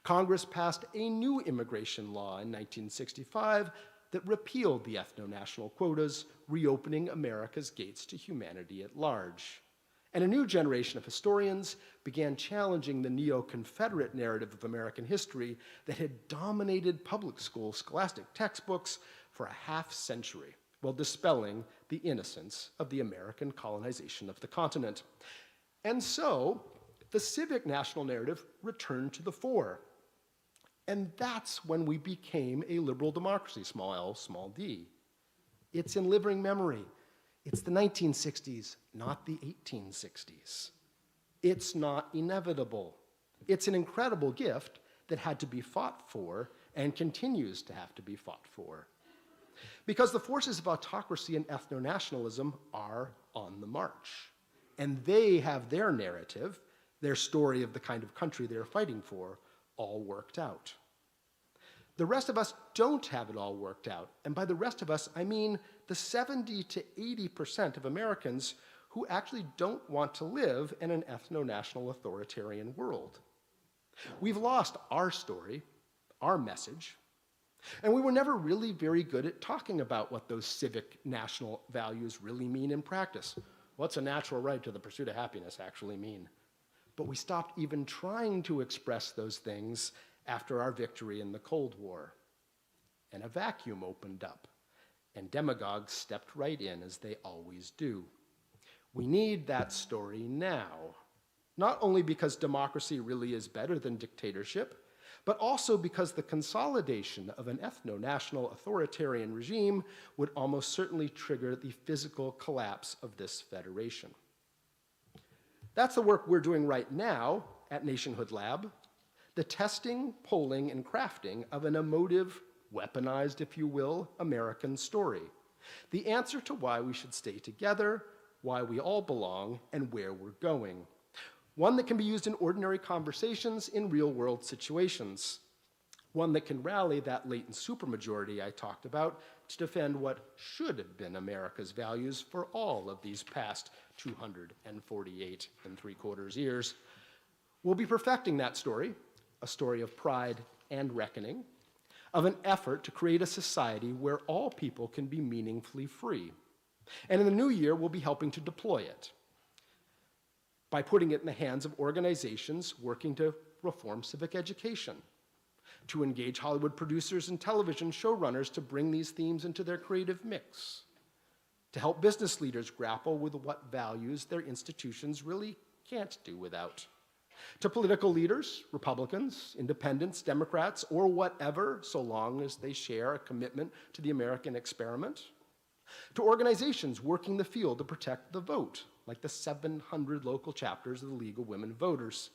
Congress passed a new immigration law in 1965 that repealed the ethno-national quotas, reopening America's gates to humanity at large. And a new generation of historians began challenging the neo-Confederate narrative of American history that had dominated public school scholastic textbooks for a half century, while dispelling the innocence of the American colonization of the continent. And so, the civic national narrative returned to the fore. And that's when we became a liberal democracy, small l, small d. It's in living memory. It's the 1960s, not the 1860s. It's not inevitable. It's an incredible gift that had to be fought for and continues to have to be fought for. Because the forces of autocracy and ethno-nationalism are on the march. And they have their narrative, their story of the kind of country they're fighting for, all worked out. The rest of us don't have it all worked out. And by the rest of us, I mean the 70 to 80% of Americans who actually don't want to live in an ethno-national authoritarian world. We've lost our story, our message, and we were never really very good at talking about what those civic national values really mean in practice. What's a natural right to the pursuit of happiness actually mean? But we stopped even trying to express those things after our victory in the Cold War. And a vacuum opened up, and demagogues stepped right in, as they always do. We need that story now, not only because democracy really is better than dictatorship, but also because the consolidation of an ethno-national authoritarian regime would almost certainly trigger the physical collapse of this federation. That's the work we're doing right now at Nationhood Lab, the testing, polling, and crafting of an emotive, weaponized, if you will, American story. The answer to why we should stay together, why we all belong, and where we're going. One that can be used in ordinary conversations in real-world situations. One that can rally that latent supermajority I talked about to defend what should have been America's values for all of these past 248 3/4 years. We'll be perfecting that story, a story of pride and reckoning, of an effort to create a society where all people can be meaningfully free. And in the new year, we'll be helping to deploy it by putting it in the hands of organizations working to reform civic education, to engage Hollywood producers and television showrunners to bring these themes into their creative mix, to help business leaders grapple with what values their institutions really can't do without, to political leaders, Republicans, independents, Democrats, or whatever, so long as they share a commitment to the American experiment, to organizations working the field to protect the vote, like the 700 local chapters of the League of Women Voters,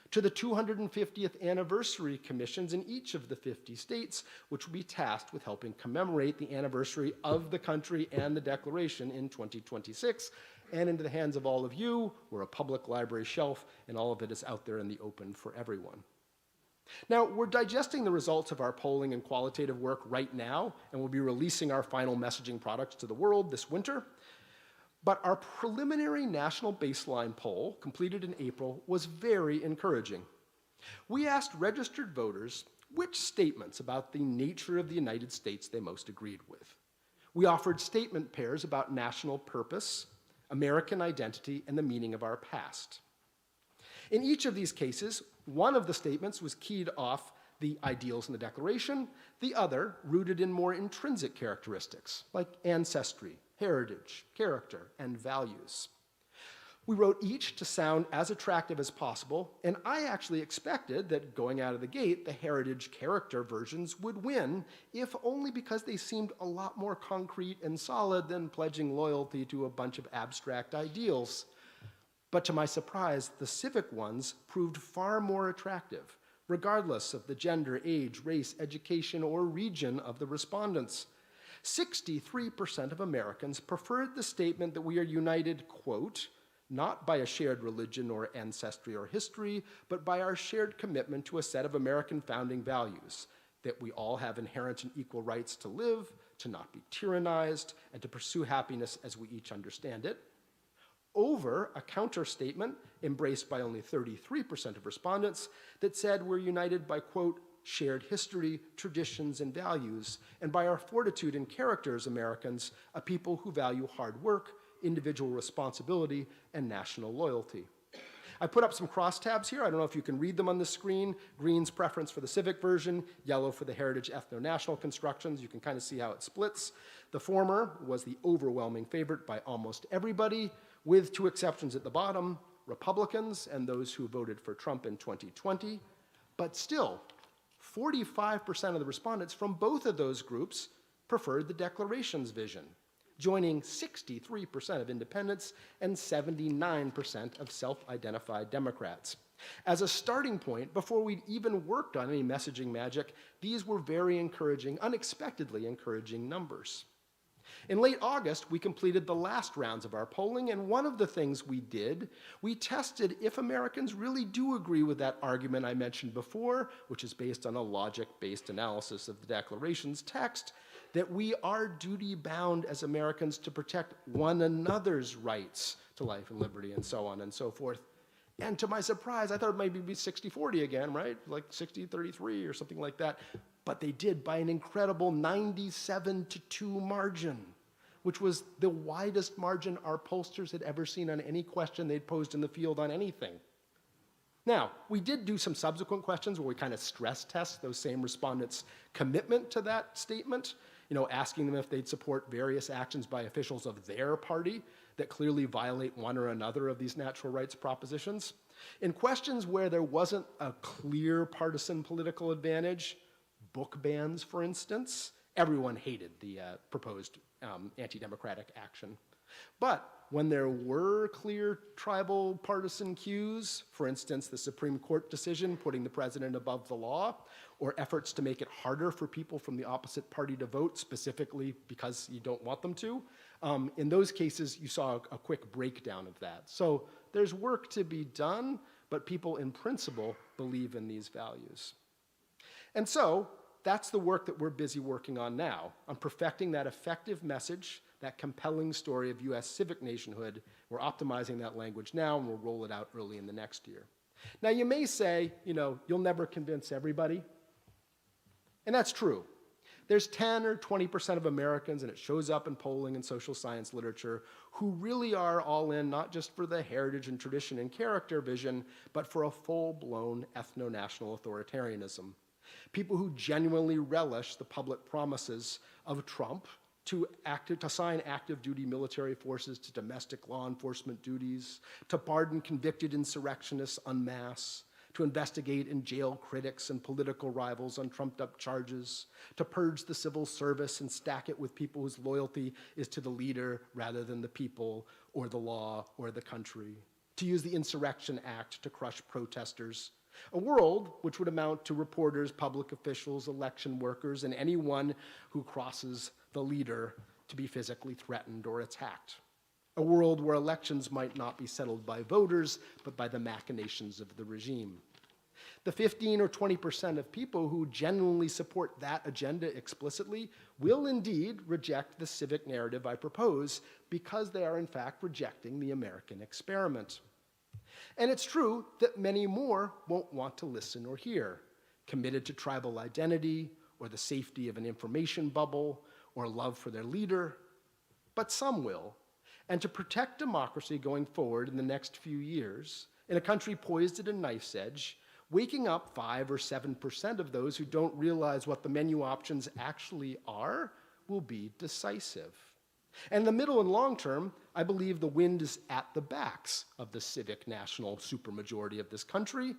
to the 250th anniversary commissions in each of the 50 states, which will be tasked with helping commemorate the anniversary of the country and the Declaration in 2026, and into the hands of all of you. We're a public library shelf, and all of it is out there in the open for everyone. Now, we're digesting the results of our polling and qualitative work right now, and we'll be releasing our final messaging products to the world this winter. But our preliminary national baseline poll, completed in April, was very encouraging. We asked registered voters which statements about the nature of the United States they most agreed with. We offered statement pairs about national purpose, American identity, and the meaning of our past. In each of these cases, one of the statements was keyed off the ideals in the Declaration, the other rooted in more intrinsic characteristics, like ancestry, heritage, character, and values. We wrote each to sound as attractive as possible, and I actually expected that going out of the gate, the heritage character versions would win, if only because they seemed a lot more concrete and solid than pledging loyalty to a bunch of abstract ideals. But to my surprise, the civic ones proved far more attractive, regardless of the gender, age, race, education, or region of the respondents. 63% of Americans preferred the statement that we are united, quote, not by a shared religion or ancestry or history, but by our shared commitment to a set of American founding values, that we all have inherent and equal rights to live, to not be tyrannized, and to pursue happiness as we each understand it. over a counter statement embraced by only 33% of respondents that said we're united by, quote, shared history, traditions, and values, and by our fortitude and character as Americans, a people who value hard work, individual responsibility, and national loyalty. I put up some crosstabs here. I don't know if you can read them on the screen. Green's preference for the civic version, yellow for the heritage ethno-national constructions. You can kind of see how it splits. The former was the overwhelming favorite by almost everybody, with two exceptions at the bottom, Republicans and those who voted for Trump in 2020. But still, 45% of the respondents from both of those groups preferred the Declaration's vision, joining 63% of independents and 79% of self-identified Democrats. As a starting point, before we'd even worked on any messaging magic, these were very encouraging, unexpectedly encouraging numbers. In late August, we completed the last rounds of our polling, and one of the things we did, we tested if Americans really do agree with that argument I mentioned before, which is based on a logic-based analysis of the Declaration's text, that we are duty-bound as Americans to protect one another's rights to life and liberty and so on and so forth. And to my surprise, I thought it might be 60-40 again, right? Like 60-33 or something like that. But they did by an incredible 97-2 margin, which was the widest margin our pollsters had ever seen on any question they'd posed in the field on anything. Now, we did do some subsequent questions where we kind of stress test those same respondents' commitment to that statement, asking them if they'd support various actions by officials of their party that clearly violate one or another of these natural rights propositions. In questions where there wasn't a clear partisan political advantage, book bans, for instance, everyone hated the proposed anti-democratic action. But when there were clear tribal partisan cues, for instance, the Supreme Court decision putting the president above the law, or efforts to make it harder for people from the opposite party to vote, specifically because you don't want them to, in those cases, you saw a quick breakdown of that. So there's work to be done, but people in principle believe in these values. And so that's the work that we're busy working on now, on perfecting that effective message, that compelling story of US civic nationhood. We're optimizing that language now, and we'll roll it out early in the next year. Now, you may say, you'll never convince everybody. And that's true. There's 10 or 20% of Americans, and it shows up in polling and social science literature, who really are all in, not just for the heritage and tradition and character vision, but for a full-blown ethno-national authoritarianism. People who genuinely relish the public promises of Trump to assign active duty military forces to domestic law enforcement duties, to pardon convicted insurrectionists en masse, to investigate and jail critics and political rivals on trumped-up charges, to purge the civil service and stack it with people whose loyalty is to the leader rather than the people or the law or the country, to use the Insurrection Act to crush protesters. A world which would amount to reporters, public officials, election workers, and anyone who crosses the leader to be physically threatened or attacked. A world where elections might not be settled by voters, but by the machinations of the regime. The 15 or 20% of people who genuinely support that agenda explicitly will indeed reject the civic narrative I propose because they are in fact rejecting the American experiment. And it's true that many more won't want to listen or hear, committed to tribal identity or the safety of an information bubble or love for their leader, but some will. And to protect democracy going forward in the next few years, in a country poised at a knife's edge, waking up 5 or 7% of those who don't realize what the menu options actually are will be decisive. And in the middle and long term, I believe the wind is at the backs of the civic national supermajority of this country,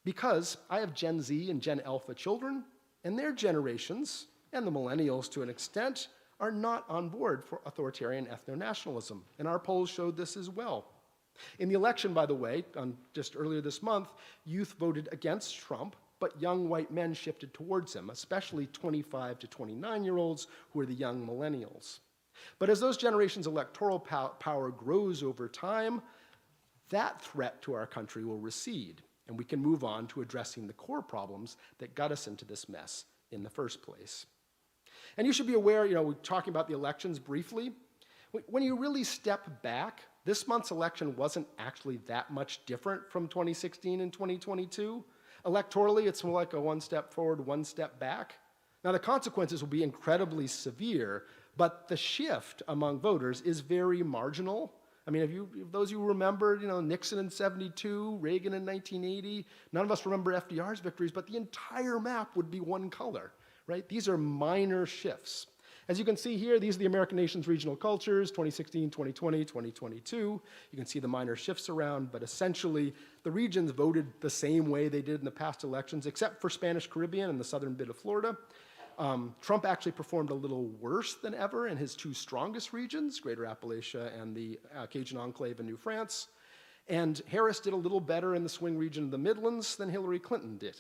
because I have Gen Z and Gen Alpha children, and their generations, and the millennials to an extent, are not on board for authoritarian ethno-nationalism, and our polls showed this as well. In the election, by the way, just earlier this month, youth voted against Trump, but young white men shifted towards him, especially 25 to 29-year-olds who are the young millennials. But as those generations' electoral power grows over time, that threat to our country will recede, and we can move on to addressing the core problems that got us into this mess in the first place. And you should be aware, we're talking about the elections briefly. When you really step back This month's election wasn't actually that much different from 2016 and 2022. Electorally, it's more like a one step forward, one step back. Now, the consequences will be incredibly severe, but the shift among voters is very marginal. I mean, if those of you who remember, Nixon in 72, Reagan in 1980, none of us remember FDR's victories, but the entire map would be one color, right? These are minor shifts. As you can see here, these are the American nation's regional cultures, 2016, 2020, 2022. You can see the minor shifts around, but essentially the regions voted the same way they did in the past elections, except for Spanish Caribbean and the southern bit of Florida. Trump actually performed a little worse than ever in his two strongest regions, Greater Appalachia and the Cajun Enclave in New France. And Harris did a little better in the swing region of the Midlands than Hillary Clinton did.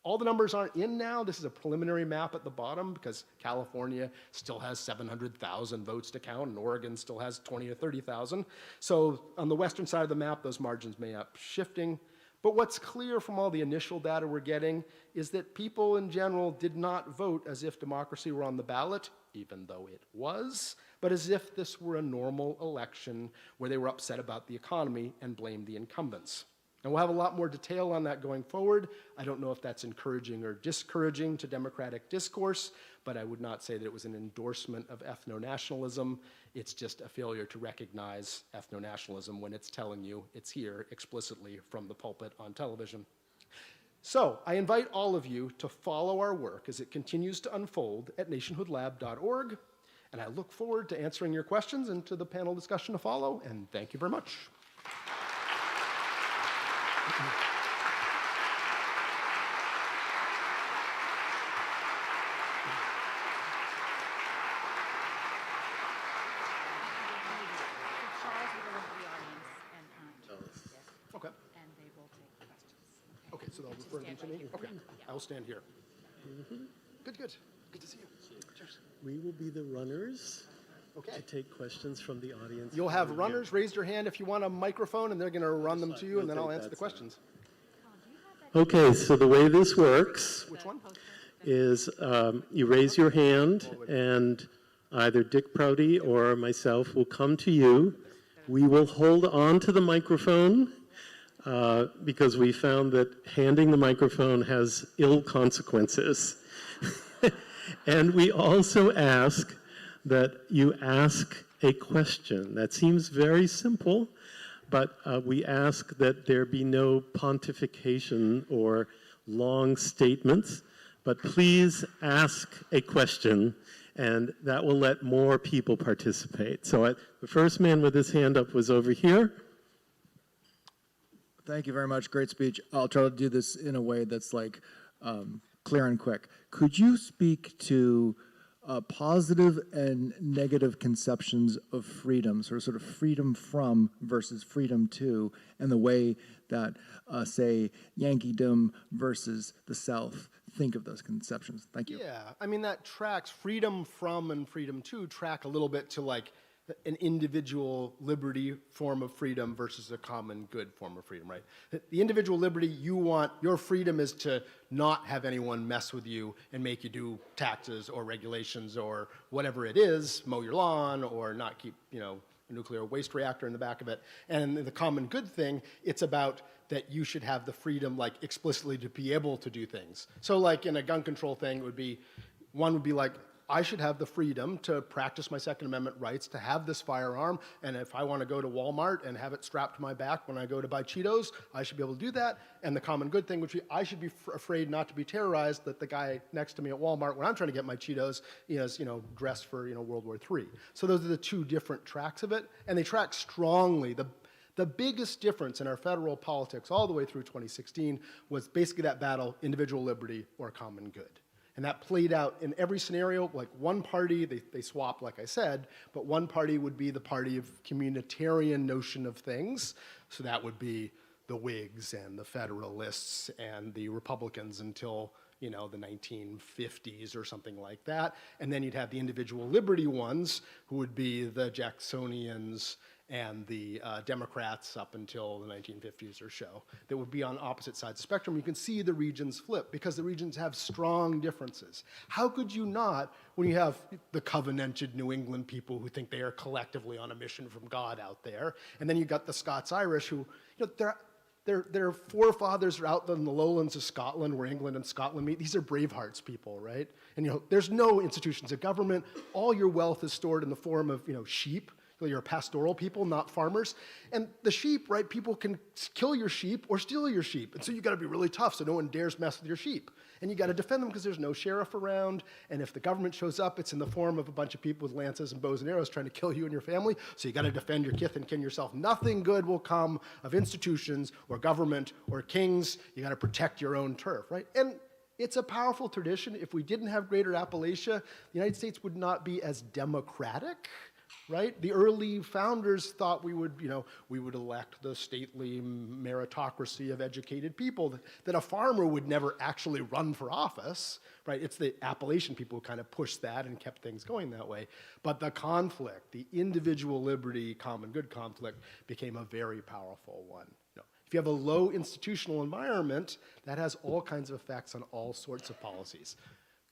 All the numbers aren't in now. This is a preliminary map at the bottom because California still has 700,000 votes to count and Oregon still has 20 or 30,000. So on the western side of the map, those margins may up shifting. But what's clear from all the initial data we're getting is that people in general did not vote as if democracy were on the ballot, even though it was, but as if this were a normal election where they were upset about the economy and blamed the incumbents. And we'll have a lot more detail on that going forward. I don't know if that's encouraging or discouraging to democratic discourse, but I would not say that it was an endorsement of ethno-nationalism. It's just a failure to recognize ethno-nationalism when it's telling you it's here explicitly from the pulpit on television. So I invite all of you to follow our work as it continues to unfold at nationhoodlab.org, and I look forward to answering your questions and to the panel discussion to follow, and thank you very much. Charles will go into the audience and, Okay. and they will take questions. Okay, so they'll refer them to me? Okay, I will stand here. Good, good. Good to see you. Cheers. We will be the runners Okay. to take questions from the audience. You'll have runners raise your hand if you want a microphone, and they're going to run them to you, and then I'll answer the questions. Okay, so the way this works Which one? is you raise your hand, and either Dick Prouty or myself will come to you. We will hold on to the microphone because we found that handing the microphone has ill consequences. And we also ask that you ask a question. That seems very simple, but we ask that there be no pontification or long statements, but please ask a question, and that will let more people participate. So the first man with his hand up was over here. Thank you very much. Great speech. I'll try to do this in a way that's clear and quick. Could you speak to positive and negative conceptions of freedom, sort of freedom from versus freedom to, and the way that, say, Yankeedom versus the South think of those conceptions? Thank you. Yeah, I mean, that tracks freedom from and freedom to track a little bit to an individual liberty form of freedom versus a common good form of freedom, right? The individual liberty you want, your freedom is to not have anyone mess with you and make you do taxes or regulations or whatever it is, mow your lawn or not keep, a nuclear waste reactor in the back of it. And the common good thing, it's about that you should have the freedom explicitly to be able to do things. So in a gun control thing, one would be I should have the freedom to practice my Second Amendment rights, to have this firearm, and if I want to go to Walmart and have it strapped to my back when I go to buy Cheetos, I should be able to do that. And the common good thing, which I should be afraid not to be terrorized that the guy next to me at Walmart when I'm trying to get my Cheetos is, dressed for, World War III. So those are the two different tracks of it, and they track strongly. The biggest difference in our federal politics all the way through 2016 was basically that battle, individual liberty or common good. And that played out in every scenario. One party, they swapped, like I said, but one party would be the party of communitarian notion of things. So that would be the Whigs and the Federalists and the Republicans until, the 1950s or something like that. And then you'd have the individual liberty ones who would be the Jacksonians and the Democrats up until the 1950s or so that would be on opposite sides of the spectrum. You can see the regions flip because the regions have strong differences. How could you not, when you have the covenanted New England people who think they are collectively on a mission from God out there, and then you got the Scots-Irish who, their forefathers are out in the lowlands of Scotland where England and Scotland meet. These are Bravehearts people, right? And there's no institutions of government. All your wealth is stored in the form of sheep. You're a pastoral people, not farmers. And the sheep, right, people can kill your sheep or steal your sheep. And so you got to be really tough so no one dares mess with your sheep. And you got to defend them because there's no sheriff around. And if the government shows up, it's in the form of a bunch of people with lances and bows and arrows trying to kill you and your family. So you got to defend your kith and kin yourself. Nothing good will come of institutions or government or kings. You got to protect your own turf, right? And it's a powerful tradition. If we didn't have Greater Appalachia, the United States would not be as democratic. Right? The early founders thought we would elect the stately meritocracy of educated people, that a farmer would never actually run for office, right? It's the Appalachian people who kind of pushed that and kept things going that way. But the conflict, the individual liberty, common good conflict, became a very powerful one. If you have a low institutional environment, that has all kinds of effects on all sorts of policies.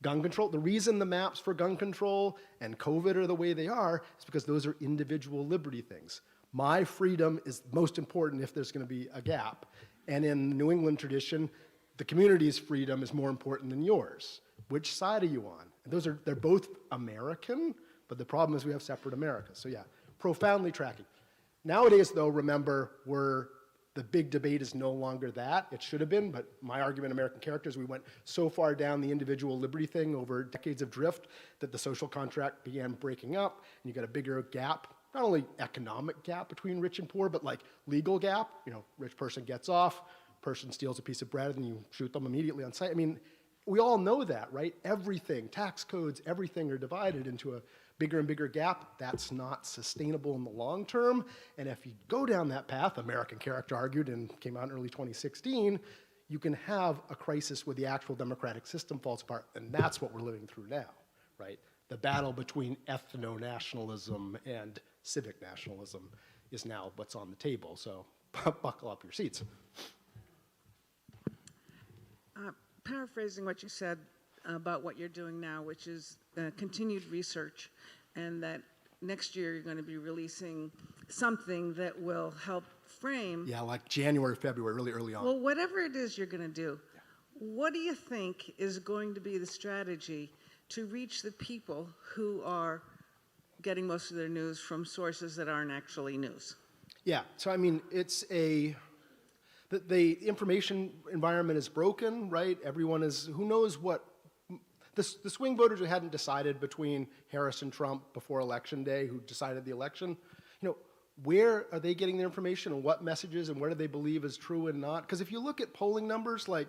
Gun control, the reason the maps for gun control and COVID are the way they are is because those are individual liberty things. My freedom is most important if there's going to be a gap. And in the New England tradition, the community's freedom is more important than yours. Which side are you on? And they're both American, but the problem is we have separate Americas. So yeah, profoundly tracking. Nowadays, though, remember, the big debate is no longer that. It should have been, but my argument in American Character is we went so far down the individual liberty thing over decades of drift that the social contract began breaking up, and you got a bigger gap, not only economic gap between rich and poor, but like legal gap. Rich person gets off, person steals a piece of bread, and you shoot them immediately on sight. I mean, we all know that, right? Everything, tax codes, everything are divided into a bigger and bigger gap. That's not sustainable in the long term. And if you go down that path, American Character argued and came out in early 2016, you can have a crisis where the actual democratic system falls apart. And that's what we're living through now, right? The battle between ethno-nationalism and civic nationalism is now what's on the table. So buckle up your seats. Paraphrasing what you said about what you're doing now, which is continued research, and that next year you're going to be releasing something that will help frame. Yeah, like January, February, really early on. Well, whatever it is you're going to do, what do you think is going to be the strategy to reach the people who are getting most of their news from sources that aren't actually news? Yeah, so I mean, the information environment is broken, right? Everyone is, who knows what, the swing voters who hadn't decided between Harris and Trump before Election Day, who decided the election, where are they getting their information and what messages and what do they believe is true and not? Because if you look at polling numbers, like,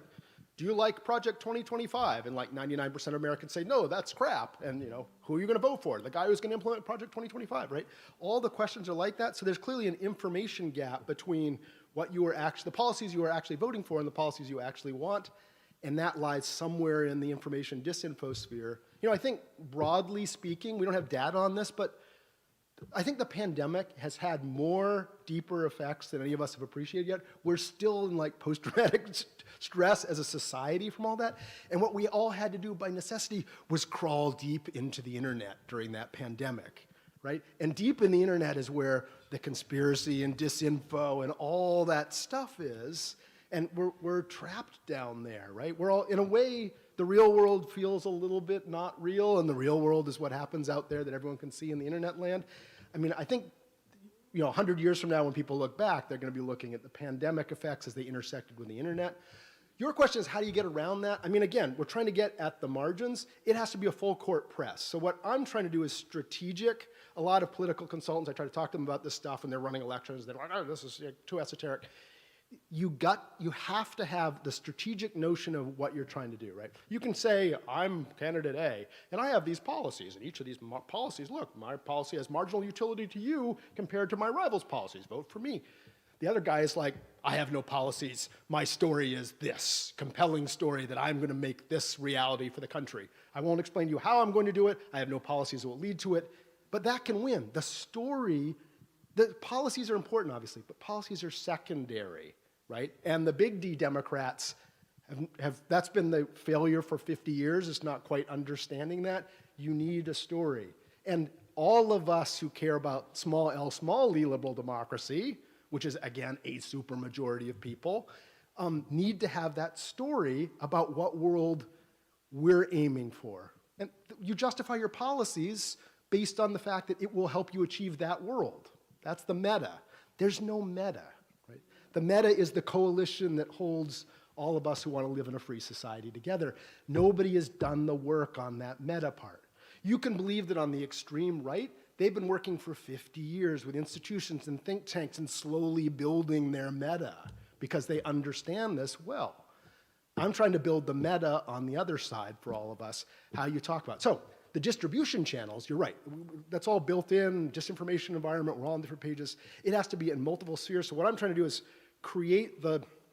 do you like Project 2025? And like 99% of Americans say, no, that's crap. And who are you going to vote for? The guy who's going to implement Project 2025, right? All the questions are like that. So there's clearly an information gap between the policies you are actually voting for and the policies you actually want. And that lies somewhere in the information disinfo sphere. I think broadly speaking, we don't have data on this, but I think the pandemic has had more deeper effects than any of us have appreciated yet. We're still in like post-traumatic stress as a society from all that. And what we all had to do by necessity was crawl deep into the internet during that pandemic, right? And deep in the internet is where the conspiracy and disinfo and all that stuff is. And we're trapped down there, right? We're all, in a way, the real world feels a little bit not real, and the real world is what happens out there that everyone can see in the internet land. I mean, I think, 100 years from now when people look back, they're going to be looking at the pandemic effects as they intersected with the internet. Your question is, how do you get around that? I mean, again, we're trying to get at the margins. It has to be a full court press. So what I'm trying to do is strategic. A lot of political consultants, I try to talk to them about this stuff, and they're running elections. They're like, oh, this is too esoteric. You have to have the strategic notion of what you're trying to do, right? You can say, I'm candidate A, and I have these policies, and each of these policies, look, my policy has marginal utility to you compared to my rival's policies. Vote for me. The other guy is like, I have no policies. My story is this compelling story that I'm going to make this reality for the country. I won't explain to you how I'm going to do it. I have no policies that will lead to it. But that can win. The story The policies are important, obviously, but policies are secondary, right? And the big D Democrats that's been the failure for 50 years, is not quite understanding that. You need a story. And all of us who care about small L, small e liberal democracy, which is, again, a supermajority of people, need to have that story about what world we're aiming for. And you justify your policies based on the fact that it will help you achieve that world. That's the meta. There's no meta, right? The meta is the coalition that holds all of us who want to live in a free society together. Nobody has done the work on that meta part. You can believe that on the extreme right, they've been working for 50 years with institutions and think tanks and slowly building their meta because they understand this well. I'm trying to build the meta on the other side for all of us, how you talk about it. So the distribution channels, you're right, that's all built in, disinformation environment, we're all on different pages. It has to be in multiple spheres. So what I'm trying to do is create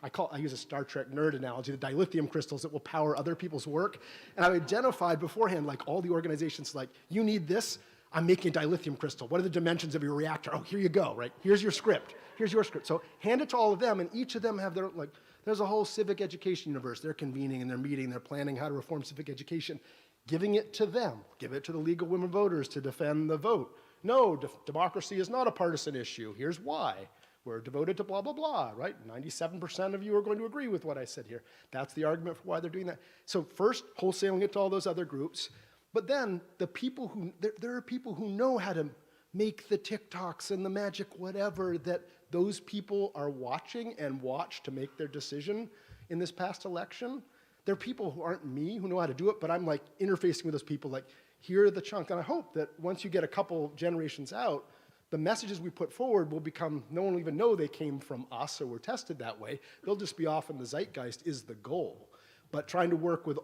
I use a Star Trek nerd analogy, the dilithium crystals that will power other people's work. And I've identified beforehand, like all the organizations, like, you need this, I'm making a dilithium crystal. What are the dimensions of your reactor? Oh, here you go, right? Here's your script. Here's your script. So hand it to all of them, and each of them have their, like, there's a whole civic education universe. They're convening and they're meeting, they're planning how to reform civic education. Giving it to them. Give it to the League of Women Voters to defend the vote. No, democracy is not a partisan issue. Here's why. We're devoted to blah, blah, blah, right? 97% of you are going to agree with what I said here. That's the argument for why they're doing that. So first, wholesaling it to all those other groups. But then the people who, there are people who know how to make the TikToks and the magic whatever that those people are watching and watch to make their decision in this past election. There are people who aren't me who know how to do it, but I'm like interfacing with those people like, here are the chunk. And I hope that once you get a couple generations out, the messages we put forward will become, no one will even know they came from us or were tested that way. They'll just be off in the zeitgeist is the goal. But trying to work with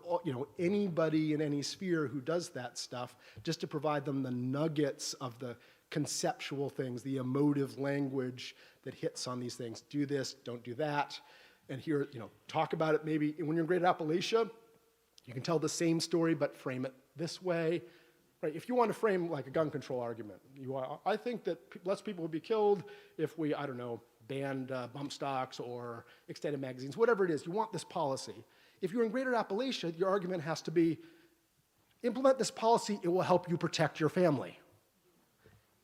anybody in any sphere who does that stuff, just to provide them the nuggets of the conceptual things, the emotive language that hits on these things. Do this, don't do that. And here, talk about it maybe, when you're in Greater Appalachia, you can tell the same story, but frame it this way. Right, if you want to frame like a gun control argument, I think that less people would be killed if we, banned bump stocks or extended magazines, whatever it is, you want this policy. If you're in Greater Appalachia, your argument has to be, implement this policy, it will help you protect your family.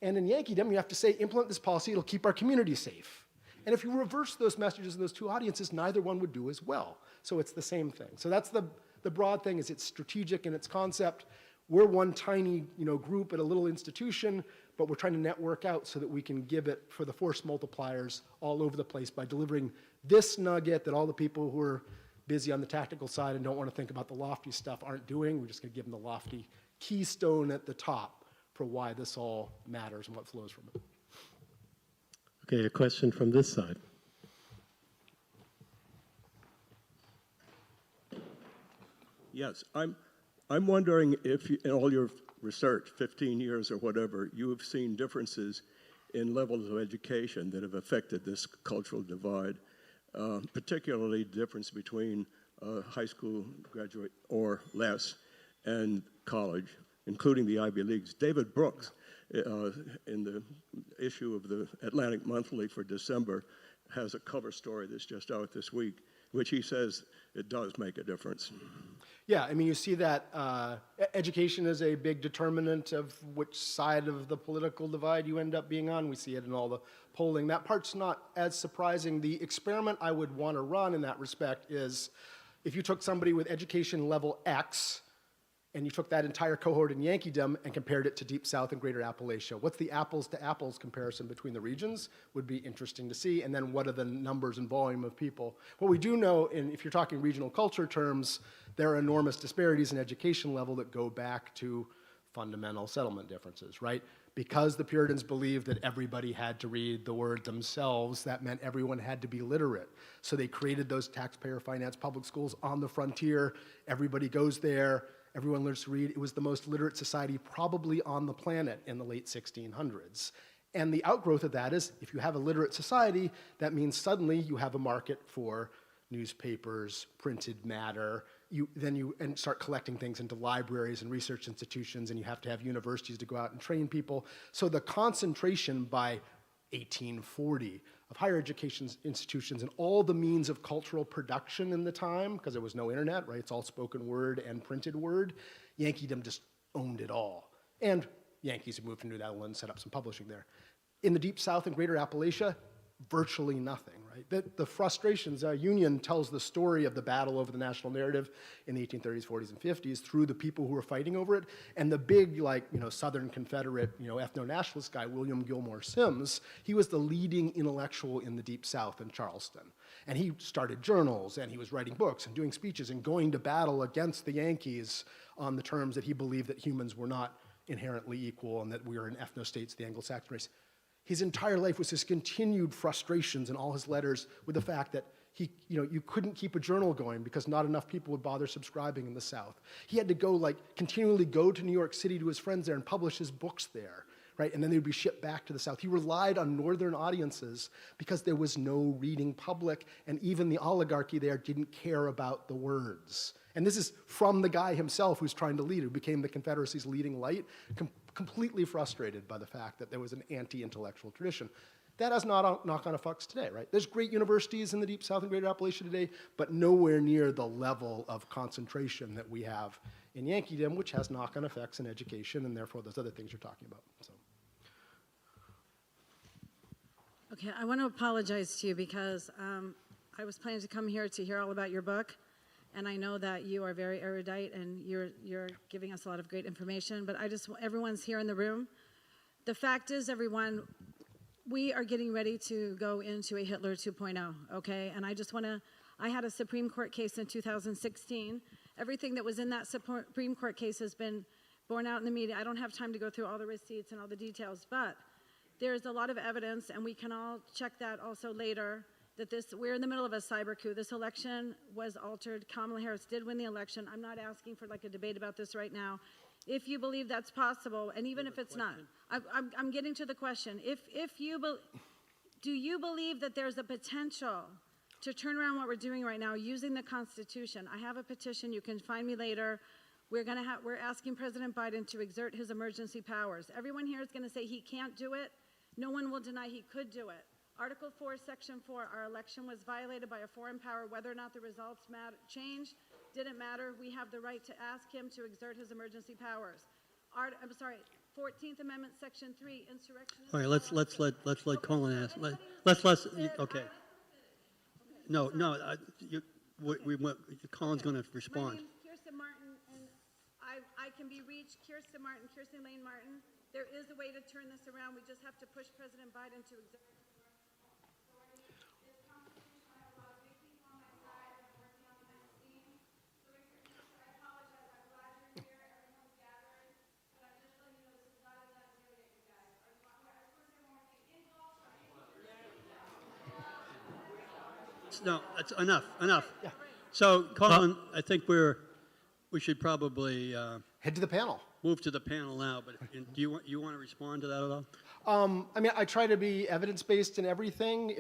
And in Yankeedom, you have to say, implement this policy, it'll keep our community safe. And if you reverse those messages in those two audiences, neither one would do as well. So it's the same thing. So that's the broad thing, is it's strategic in its concept. We're one tiny group at a little institution, but we're trying to network out so that we can give it for the force multipliers all over the place by delivering this nugget that all the people who are busy on the tactical side and don't want to think about the lofty stuff aren't doing. We're just going to give them the lofty keystone at the top for why this all matters and what flows from it. Okay, a question from this side. Yes, I'm wondering if in all your research, 15 years or whatever, you have seen differences in levels of education that have affected this cultural divide, particularly the difference between high school graduate or less and college, including the Ivy Leagues. David Brooks, in the issue of the Atlantic Monthly for December, has a cover story that's just out this week, which he says it does make a difference. Yeah, you see that education is a big determinant of which side of the political divide you end up being on. We see it in all the polling. That part's not as surprising. The experiment I would want to run in that respect is if you took somebody with education level X and you took that entire cohort in Yankeedom and compared it to Deep South and Greater Appalachia, what's the apples to apples comparison between the regions would be interesting to see, and then what are the numbers and volume of people. What we do know, if you're talking regional culture terms, there are enormous disparities in education level that go back to fundamental settlement differences, right? Because the Puritans believed that everybody had to read the word themselves, that meant everyone had to be literate. So they created those taxpayer-financed public schools on the frontier. Everybody goes there. Everyone learns to read. It was the most literate society probably on the planet in the late 1600s. And the outgrowth of that is, if you have a literate society, that means suddenly you have a market for newspapers, printed matter. And start collecting things into libraries and research institutions, and you have to have universities to go out and train people. So the concentration by 1840, of higher education institutions and all the means of cultural production in the time, because there was no internet, right? It's all spoken word and printed word. Yankeedom just owned it all. And Yankees who moved to New Netherlands and set up some publishing there. In the Deep South and Greater Appalachia, virtually nothing, right? The frustrations, Union tells the story of the battle over the national narrative in the 1830s, 40s, and 50s through the people who were fighting over it. And the big, Southern Confederate, ethno-nationalist guy, William Gilmore Simms, he was the leading intellectual in the Deep South in Charleston. And he started journals, and he was writing books and doing speeches and going to battle against the Yankees on the terms that he believed that humans were not inherently equal and that we were in ethno-states, the Anglo-Saxon race. His entire life was his continued frustrations in all his letters with the fact that you couldn't keep a journal going because not enough people would bother subscribing in the South. He had to continually go to New York City to his friends there and publish his books there, right? And then they would be shipped back to the South. He relied on northern audiences because there was no reading public, and even the oligarchy there didn't care about the words. And this is from the guy himself who's trying to lead, who became the Confederacy's leading light, completely frustrated by the fact that there was an anti-intellectual tradition. That has knock-on effects today, right? There's great universities in the Deep South and Greater Appalachia today, but nowhere near the level of concentration that we have in Yankeedom, which has knock-on effects in education and therefore those other things you're talking about. So. Okay, I want to apologize to you because I was planning to come here to hear all about your book, and I know that you are very erudite and you're giving us a lot of great information, but everyone's here in the room. The fact is, everyone, we are getting ready to go into a Hitler 2.0, okay? And I had a Supreme Court case in 2016. Everything that was in that Supreme Court case has been borne out in the media. I don't have time to go through all the receipts and all the details, but there's a lot of evidence, and we can all check that also later, that we're in the middle of a cyber coup. This election was altered. Kamala Harris did win the election. I'm not asking for a debate about this right now. If you believe that's possible, and even if it's not, I'm getting to the question. Do you believe that there's a potential to turn around what we're doing right now using the Constitution? I have a petition. You can find me later. We're asking President Biden to exert his emergency powers. Everyone here is going to say he can't do it. No one will deny he could do it. Article 4, Section 4, our election was violated by a foreign power. Whether or not the results changed didn't matter. We have the right to ask him to exert his emergency powers. 14th Amendment, Section 3, insurrection. All right, let's let Colin ask. Okay. No, Colin's going to respond. My name's Kirsten Martin, and I can be reached, Kirsten Lane Martin. There is a way to turn this around. We just have to push President Biden to exert. No, that's enough. Yeah. So, Colin, I think we should probably Head to the panel. move to the panel now. But do you want to respond to that at all? I try to be evidence-based in everything.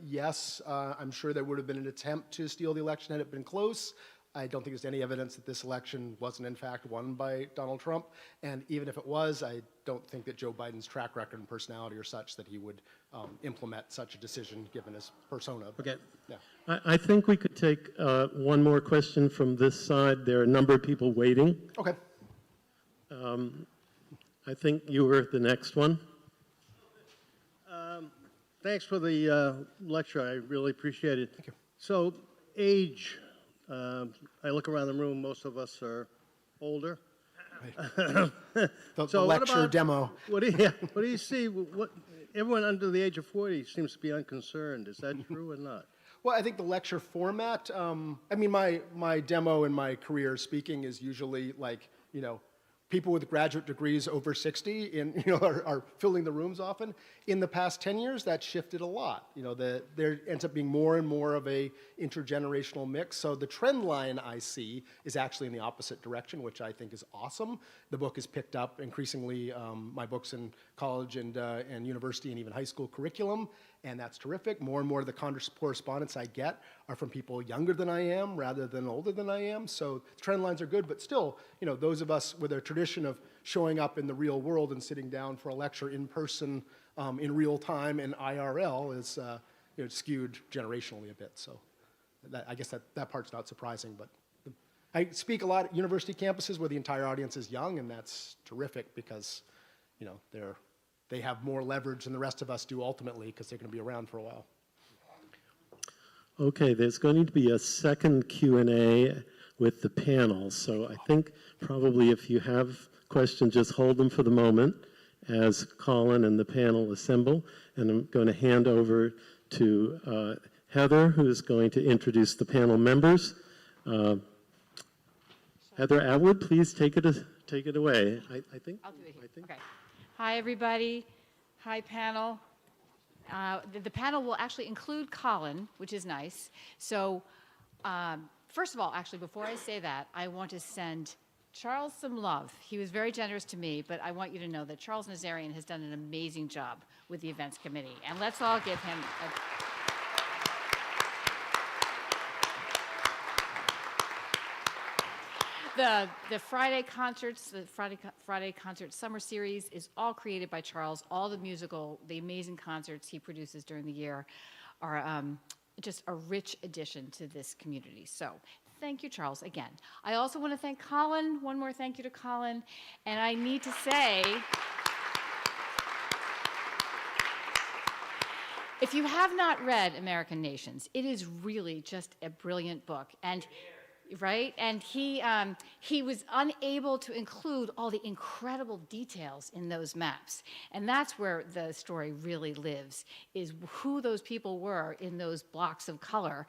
Yes, I'm sure there would have been an attempt to steal the election had it been close. I don't think there's any evidence that this election wasn't in fact won by Donald Trump. And even if it was, I don't think that Joe Biden's track record and personality are such that he would implement such a decision given his persona. Okay. Yeah. I think we could take one more question from this side. There are a number of people waiting. Okay. I think you were the next one. Thanks for the lecture. I really appreciate it. Thank you. So, age. I look around the room. Most of us are older. The So what lecture about- demo. What do you see? Everyone under the age of 40 seems to be unconcerned. Is that true or not? Well, I think the lecture format, my demo in my career speaking is usually people with graduate degrees over 60 are filling the rooms often. In the past 10 years, that's shifted a lot. There ends up being more and more of a intergenerational mix. So the trend line I see is actually in the opposite direction, which I think is awesome. The book is picked up increasingly, my books in college and university and even high school curriculum, and that's terrific. More and more of the correspondence I get are from people younger than I am rather than older than I am. So trend lines are good, but still, those of us with a tradition of showing up in the real world and sitting down for a lecture in person, in real time and IRL is skewed generationally a bit. So I guess that part's not surprising. But I speak a lot at university campuses where the entire audience is young, and that's terrific because they have more leverage than the rest of us do ultimately because they're going to be around for a while. Okay, there's going to be a second Q&A with the panel. So I think probably if you have questions, just hold them for the moment as Colin and the panel assemble. And I'm going to hand over to Heather, who is going to introduce the panel members. Heather Atwood, please take it away. I think. I'll do it here. Okay. Hi, everybody. Hi, panel. The panel will actually include Colin, which is nice. So first of all, actually, before I say that, I want to send Charles some love. He was very generous to me, but I want you to know that Charles Nazarian has done an amazing job with the events committee. And let's all give him The Friday concerts, the Friday concert summer series is all created by Charles. All the amazing concerts he produces during the year are just a rich addition to this community. So thank you, Charles, again. I also want to thank Colin. One more thank you to Colin. And I need to say, if you have not read American Nations, it is really just a brilliant book. And right? And he was unable to include all the incredible details in those maps. And that's where the story really lives, is who those people were in those blocks of color.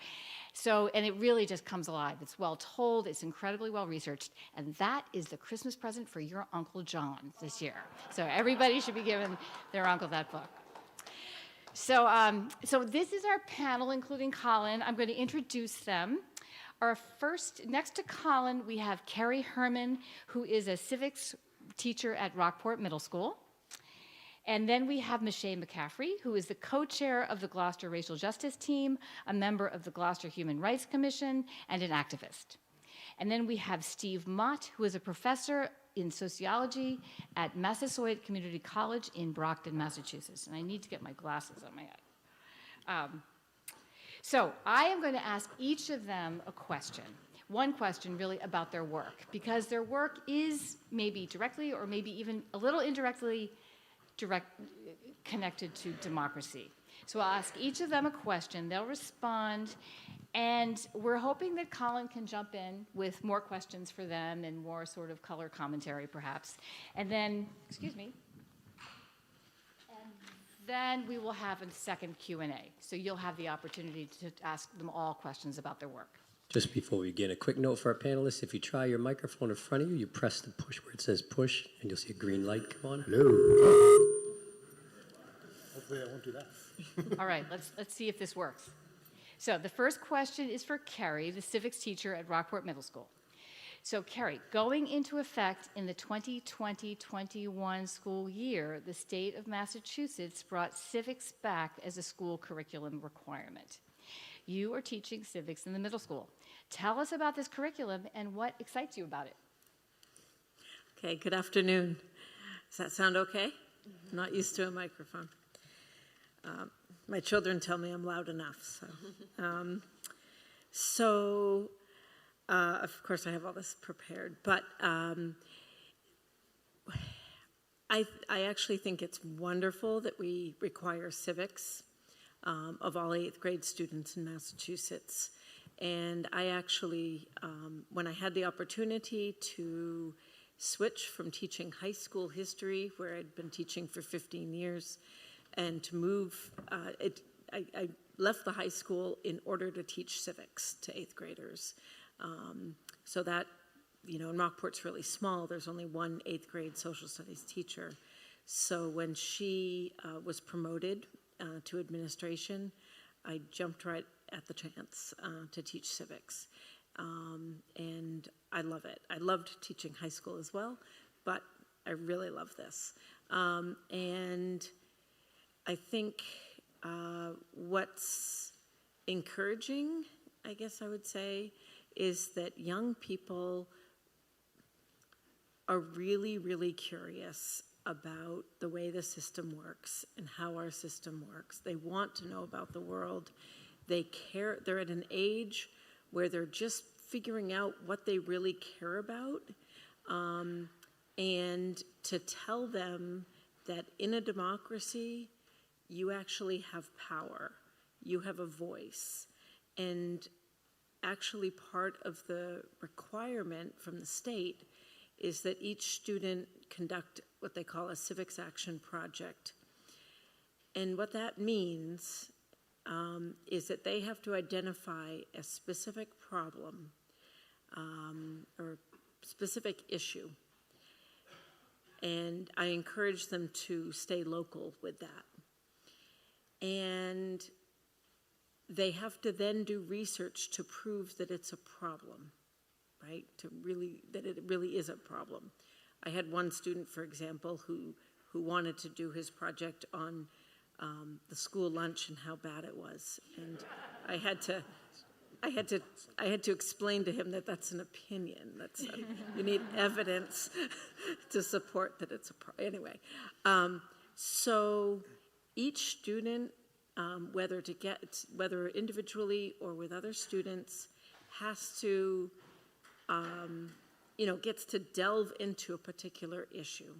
So, and it really just comes alive. It's well told, it's incredibly well researched, and that is the Christmas present for your Uncle John this year. So everybody should be giving their uncle that book. So, so this is our panel, including Colin. I'm going to introduce them. Next to Colin, we have Carrie Herman, who is a civics teacher at Rockport Middle School. And then we have Michelle McCaffrey, who is the co-chair of the Gloucester Racial Justice Team, a member of the Gloucester Human Rights Commission, and an activist. And then we have Steve Mott, who is a professor in sociology at Massasoit Community College in Brockton, Massachusetts. And I need to get my glasses on my head. So I am going to ask each of them a question, one question really about their work, because their work is maybe directly or maybe even a little indirectly connected to democracy. So I'll ask each of them a question, they'll respond, and we're hoping that Colin can jump in with more questions for them and more sort of color commentary perhaps. And then, then we will have a second Q&A. So you'll have the opportunity to ask them all questions about their work. Just before we begin, a quick note for our panelists. If you try your microphone in front of you, you press the push where it says push, and you'll see a green light come on. Hello. Hopefully I won't do that. All right, let's see if this works. So the first question is for Carrie, the civics teacher at Rockport Middle School. So Carrie, going into effect in the 2020-21 school year, the state of Massachusetts brought civics back as a school curriculum requirement. You are teaching civics in the middle school. Tell us about this curriculum and what excites you about it. Okay, good afternoon. Does that sound okay? I'm not used to a microphone. My children tell me I'm loud enough. So, of course, I have all this prepared, but I actually think it's wonderful that we require civics of all 8th grade students in Massachusetts. And I actually, when I had the opportunity to switch from teaching high school history, where I'd been teaching for 15 years, and to move, I left the high school in order to teach civics to 8th graders. So that, and Rockport's really small. There's only one 8th grade social studies teacher. So when she was promoted to administration, I jumped right at the chance to teach civics. And I love it. I loved teaching high school as well, but I really love this. And I think what's encouraging, I guess I would say, is that young people are really, really curious about the way the system works and how our system works. They want to know about the world. They care. They're at an age where they're just figuring out what they really care about. And to tell them that in a democracy, you actually have power. You have a voice. And actually part of the requirement from the state is that each student conduct what they call a civics action project. And what that means is that they have to identify a specific problem or specific issue. And I encourage them to stay local with that. And they have to then do research to prove that it's a problem, right? That it really is a problem. I had one student, for example, who wanted to do his project on the school lunch and how bad it was. And I had to explain to him that that's an opinion. You need evidence to support that it's a problem. Anyway, so each student, whether individually or with other students, has to, gets to delve into a particular issue,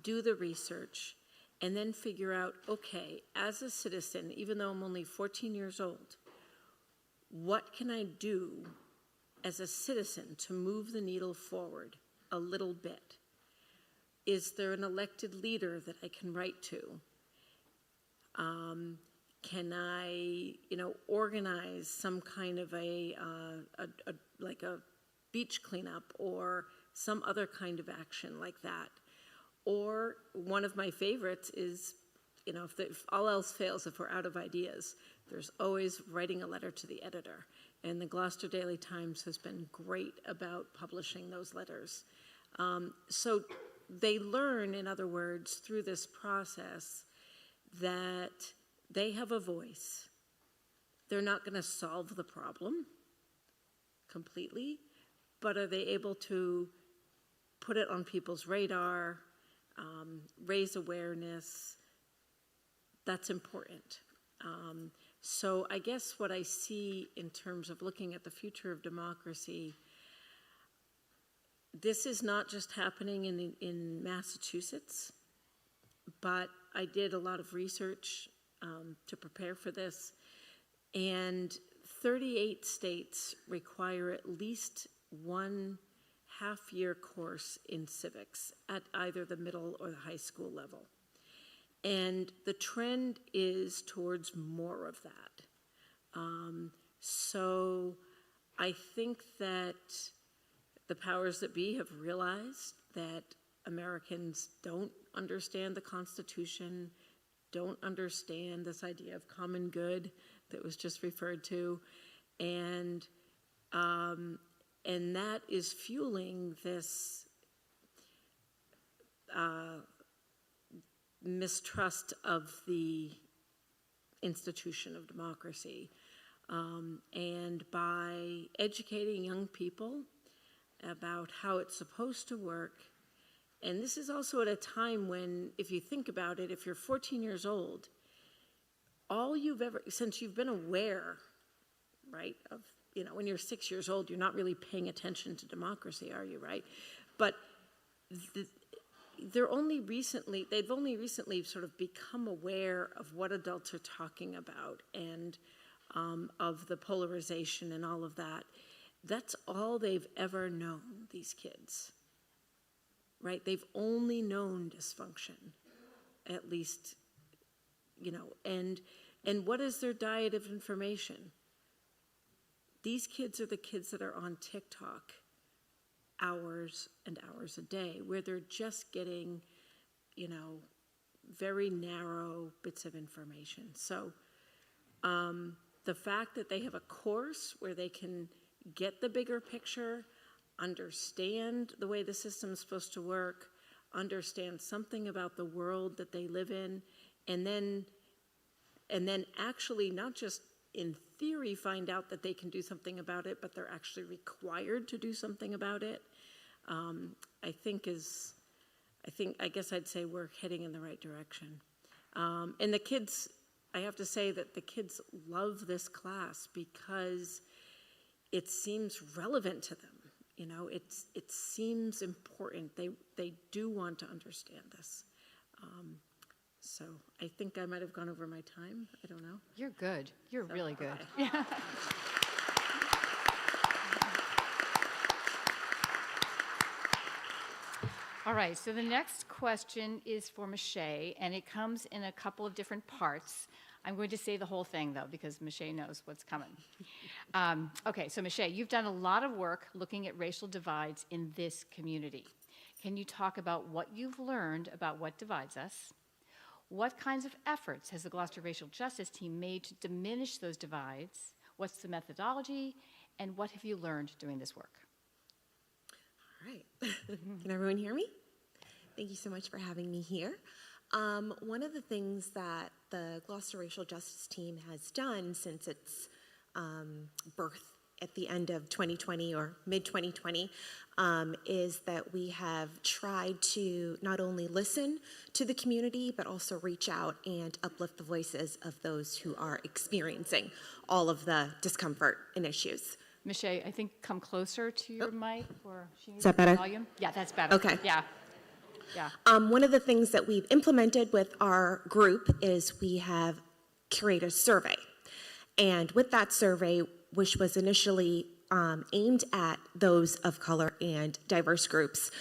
do the research, and then figure out, okay, as a citizen, even though I'm only 14 years old, what can I do as a citizen to move the needle forward a little bit? Is there an elected leader that I can write to? Can I, organize some kind of like a beach cleanup or some other kind of action like that? Or one of my favorites is, if all else fails, if we're out of ideas, there's always writing a letter to the editor. And the Gloucester Daily Times has been great about publishing those letters. So they learn, in other words, through this process, that they have a voice. They're not going to solve the problem completely, but are they able to put it on people's radar, raise awareness? That's important. So I guess what I see in terms of looking at the future of democracy, this is not just happening in Massachusetts, but I did a lot of research to prepare for this, and 38 states require at least one half-year course in civics at either the middle or the high school level. And the trend is towards more of that. So I think that the powers that be have realized that Americans don't understand the Constitution, don't understand this idea of common good that was just referred to, and that is fueling this mistrust of the institution of democracy. And by educating young people about how it's supposed to work, and this is also at a time when, if you think about it, if you're 14 years old, all you've ever, since you've been aware, right, of, when you're 6 years old, you're not really paying attention to democracy, are you, right? But they've only recently sort of become aware of what adults are talking about and of the polarization and all of that. That's all they've ever known, these kids, right? They've only known dysfunction, at least, and what is their diet of information? These kids are the kids that are on TikTok hours and hours a day, where they're just getting, very narrow bits of information. So the fact that they have a course where they can get the bigger picture, understand the way the system is supposed to work, understand something about the world that they live in, and then actually not just in theory find out that they can do something about it, but they're actually required to do something about it. I guess I'd say we're heading in the right direction. And the kids, I have to say that the kids love this class because it seems relevant to them. You know, it seems important. They do want to understand this. So I think I might have gone over my time. I don't know. You're good. You're really good. Okay. Yeah. All right, so the next question is for Michelle, and it comes in a couple of different parts. I'm going to say the whole thing, though, because Michelle knows what's coming. Okay, so Michelle, you've done a lot of work looking at racial divides in this community. Can you talk about what you've learned about what divides us? What kinds of efforts has the Gloucester Racial Justice Team made to diminish those divides? What's the methodology? And what have you learned doing this work? All right. Can everyone hear me? Thank you so much for having me here. One of the things that the Gloucester Racial Justice Team has done since its birth at the end of 2020 or mid-2020 is that we have tried to not only listen to the community, but also reach out and uplift the voices of those who are experiencing all of the discomfort and issues. Michelle, I think come closer to your mic, or she needs Is that better? volume. Yeah, that's better. Okay. Yeah. Yeah. One of the things that we've implemented with our group is we have curated a survey. And with that survey, which was initially aimed at those of color and diverse groups,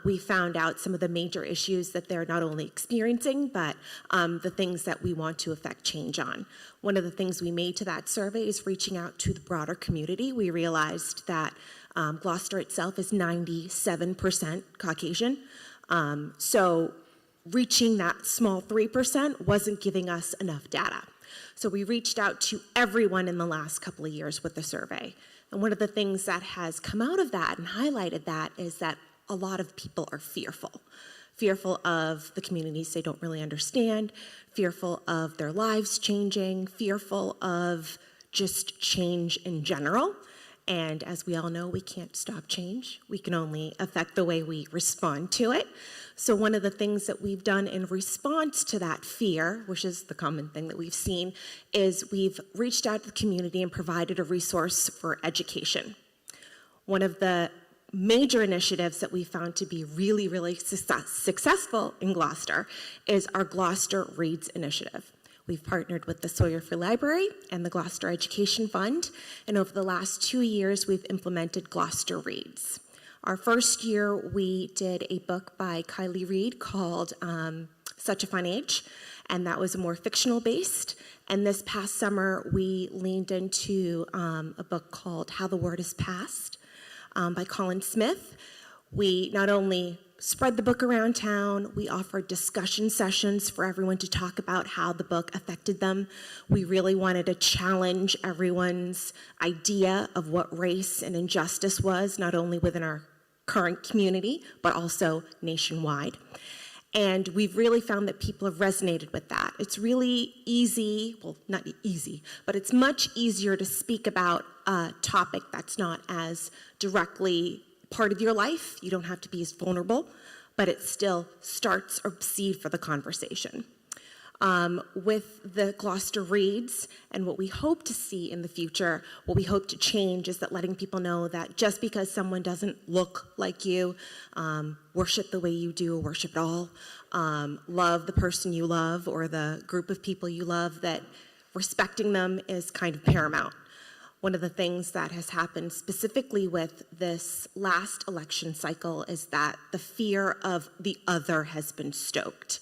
we found out some of the major issues that they're not only experiencing, but the things that we want to affect change on. One of the things we made to that survey is reaching out to the broader community. We realized that Gloucester itself is 97% Caucasian. So reaching that small 3% wasn't giving us enough data. So we reached out to everyone in the last couple of years with the survey. And one of the things that has come out of that and highlighted that is that a lot of people are fearful of the communities they don't really understand, fearful of their lives changing, fearful of just change in general. And as we all know, we can't stop change. We can only affect the way we respond to it. So one of the things that we've done in response to that fear, which is the common thing that we've seen, is we've reached out to the community and provided a resource for education. One of the major initiatives that we found to be really, really successful in Gloucester is our Gloucester Reads initiative. We've partnered with the Sawyer Free Library and the Gloucester Education Fund, and over the last 2 years, we've implemented Gloucester Reads. Our first year, we did a book by Kylie Reed called Such a Fun Age, and that was more fictional based. And this past summer, we leaned into a book called How the Word is Passed by Colin Smith. We not only spread the book around town, we offered discussion sessions for everyone to talk about how the book affected them. We really wanted to challenge everyone's idea of what race and injustice was, not only within our current community, but also nationwide. And we've really found that people have resonated with that. It's really easy, well, not easy, but it's much easier to speak about a topic that's not as directly part of your life. You don't have to be as vulnerable, but it still starts a seed for the conversation. With the Gloucester Reads and what we hope to see in the future, what we hope to change is that letting people know that just because someone doesn't look like you, worship the way you do, worship it all, love the person you love or the group of people you love, that respecting them is kind of paramount. One of the things that has happened specifically with this last election cycle is that the fear of the other has been stoked,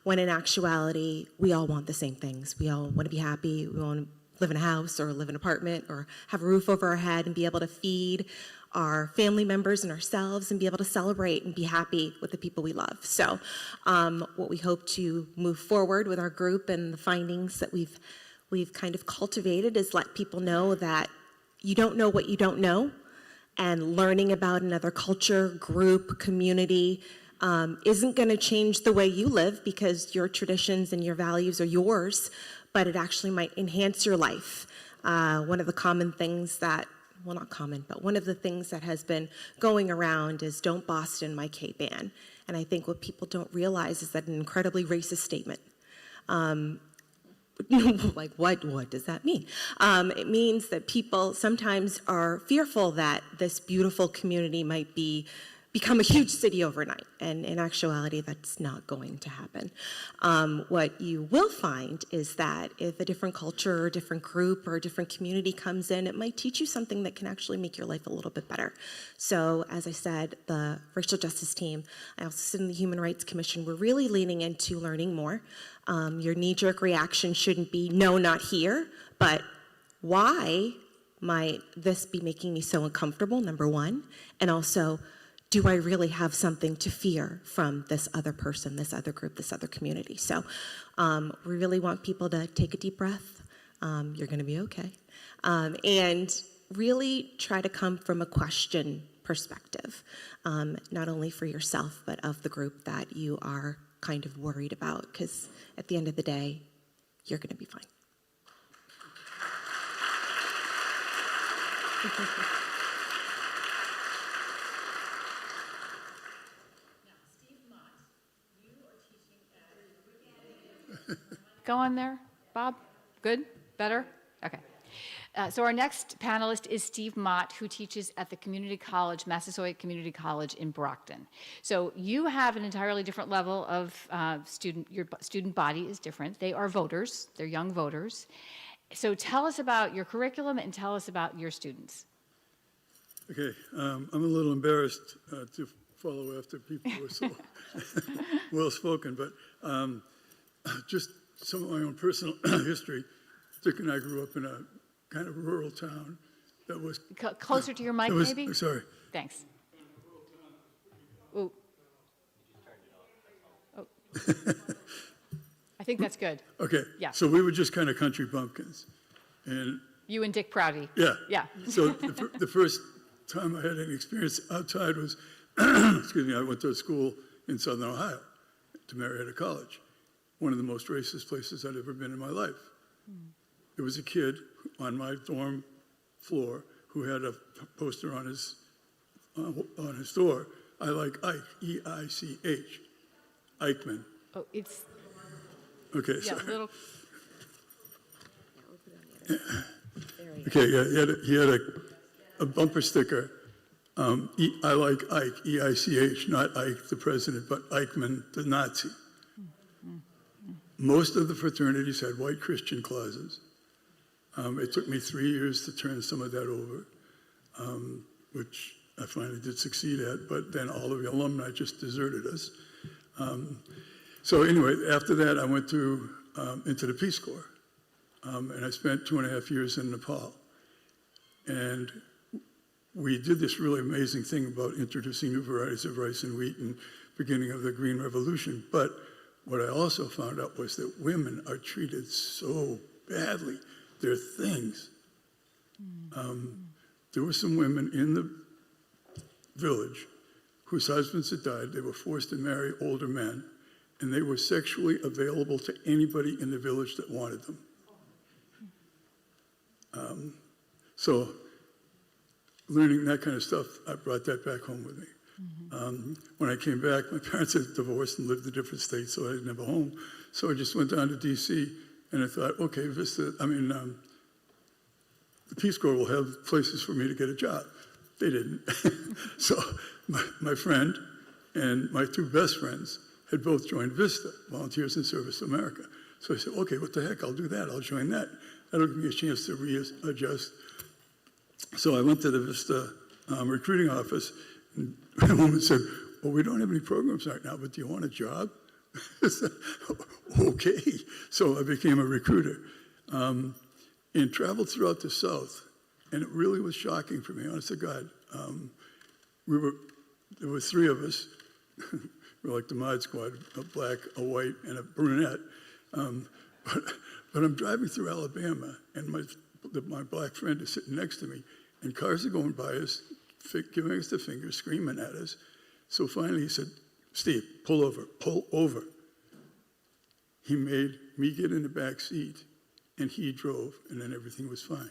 when in actuality, we all want the same things. We all want to be happy. We want to live in a house or live in an apartment or have a roof over our head and be able to feed our family members and ourselves and be able to celebrate and be happy with the people we love. So what we hope to move forward with our group and the findings that we've kind of cultivated is let people know that you don't know what you don't know, and learning about another culture, group, community isn't going to change the way you live because your traditions and your values are yours, but it actually might enhance your life. One of the common things that well, not common, but one of the things that has been going around is "Don't Boston my K-Ban." And I think what people don't realize is that an incredibly racist statement. Like, what does that mean? It means that people sometimes are fearful that this beautiful community might become a huge city overnight, and in actuality, that's not going to happen. What you will find is that if a different culture or a different group or a different community comes in, it might teach you something that can actually make your life a little bit better. So, as I said, the racial justice team, I also sit in the Human Rights Commission, we're really leaning into learning more. Your knee-jerk reaction shouldn't be, no, not here, but why might this be making me so uncomfortable, number one, and also, do I really have something to fear from this other person, this other group, this other community? So we really want people to take a deep breath. You're going to be okay. And really try to come from a question perspective, not only for yourself, but of the group that you are kind of worried about, because at the end of the day, you're going to be fine. Go on there, Bob. Good? Better? Okay. So our next panelist is Steve Mott, who teaches at the Community College, Massasoit Community College in Brockton. So you have an entirely different level of your student body is different. They are voters. They're young voters. So tell us about your curriculum and tell us about your students. Okay, I'm a little embarrassed to follow after people who are so well-spoken, but just some of my own personal history. Dick and I grew up in a kind of rural town that was... Closer to your mic, maybe? Sorry. Thanks. Ooh. Oh. I think that's good. Okay. Yeah. So we were just kind of country bumpkins. And you and Dick Prouty. Yeah. Yeah. So the first time I had any experience outside was, excuse me, I went to a school in Southern Ohio, to Marietta College. One of the most racist places I'd ever been in my life. There was a kid on my dorm floor who had a poster on his door. I like Ike, E-I-C-H, Eichmann. Oh, it's... Okay, yeah, sorry. Little... Okay, yeah, he had a bumper sticker. I like Ike, E-I-C-H, not Ike the president, but Eichmann the Nazi. Most of the fraternities had white Christian clauses. It took me 3 years to turn some of that over, which I finally did succeed at, but then all of the alumni just deserted us. So anyway, after that, I went into the Peace Corps, and I spent 2.5 years in Nepal. And we did this really amazing thing about introducing new varieties of rice and wheat and beginning of the Green Revolution. But what I also found out was that women are treated so badly. They're things. There were some women in the village whose husbands had died. They were forced to marry older men, and they were sexually available to anybody in the village that wanted them. So learning that kind of stuff, I brought that back home with me. When I came back, my parents had divorced and lived in different states, so I didn't have a home. So I just went down to D.C., and I thought, okay, the Peace Corps will have places for me to get a job. They didn't. So my friend and my two best friends had both joined VISTA, Volunteers in Service to America. So I said, okay, what the heck, I'll do that. I'll join that. That'll give me a chance to readjust. So I went to the VISTA recruiting office, and the woman said, well, we don't have any programs right now, but do you want a job? I said, okay. So I became a recruiter and traveled throughout the South. And it really was shocking for me, honest to God. There were three of us. We were like the Mod Squad, a black, a white, and a brunette. But I'm driving through Alabama, and my black friend is sitting next to me, and cars are going by us, giving us the finger, screaming at us. So finally he said, Steve, pull over, pull over. He made me get in the back seat, and he drove, and then everything was fine.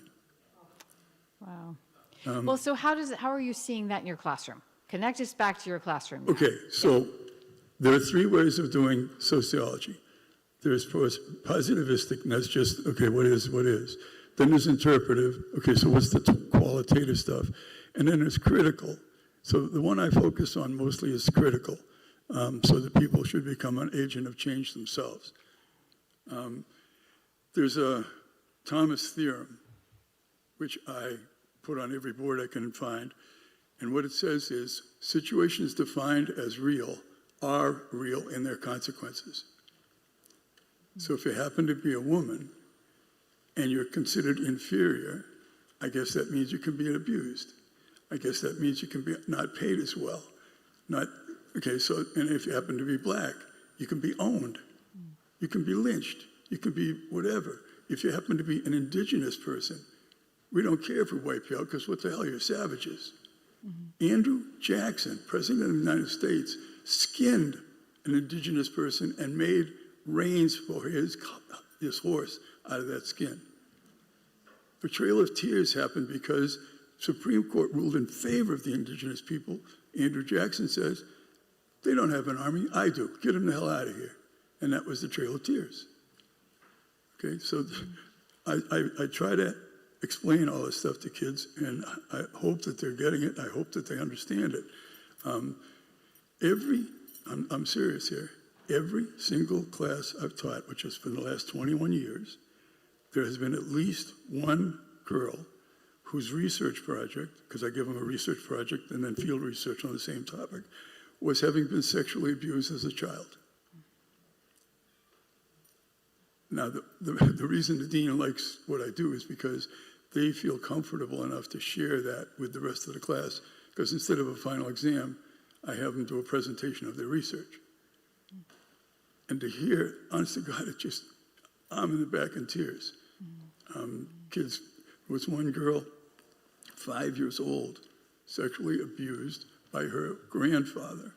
Wow. Well, so how are you seeing that in your classroom? Connect us back to your classroom. Okay, so there are three ways of doing sociology. There's positivistic, and that's just, okay, what is, what is. Then there's interpretive, okay, so what's the qualitative stuff? And then there's critical. So the one I focus on mostly is critical, so that people should become an agent of change themselves. There's a Thomas theorem, which I put on every board I can find, and what it says is, situations defined as real are real in their consequences. So if you happen to be a woman and you're considered inferior, I guess that means you can be abused. I guess that means you can be not paid as well. Okay, so, and if you happen to be black, you can be owned. You can be lynched. You can be whatever. If you happen to be an indigenous person, we don't care if we wipe you out because what the hell, you're savages. Andrew Jackson, President of the United States, skinned an indigenous person and made reins for his horse out of that skin. The Trail of Tears happened because Supreme Court ruled in favor of the indigenous people. Andrew Jackson says, they don't have an army, I do. Get them the hell out of here. And that was the Trail of Tears. Okay, so I try to explain all this stuff to kids, and I hope that they're getting it. I hope that they understand it. I'm serious here. Every single class I've taught, which has been the last 21 years, there has been at least one girl whose research project, because I give them a research project and then field research on the same topic, was having been sexually abused as a child. Now, the reason the dean likes what I do is because they feel comfortable enough to share that with the rest of the class, because instead of a final exam, I have them do a presentation of their research. And to hear, honest to God, I'm in the back in tears. Kids, there was one girl, 5 years old, sexually abused by her grandfather.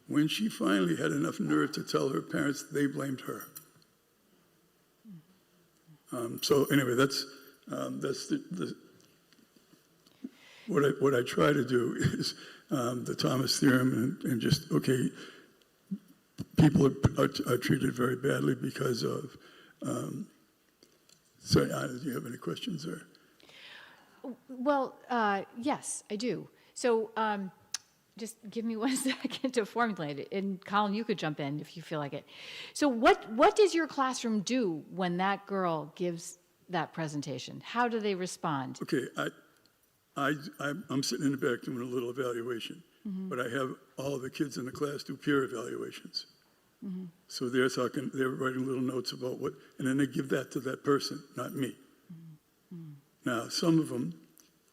When she finally had enough nerve to tell her parents, they blamed her. So anyway, that's what I try to do is the Thomas theorem and just, okay, people are treated very badly because of, sorry, Anna, do you have any questions there? Well, yes, I do. So just give me 1 second to formulate it. And Colin, you could jump in if you feel like it. So what does your classroom do when that girl gives that presentation? How do they respond? Okay, I'm sitting in the back doing a little evaluation, but I have all the kids in the class do peer evaluations. So they're writing little notes about what, and then they give that to that person, not me. Now, some of them,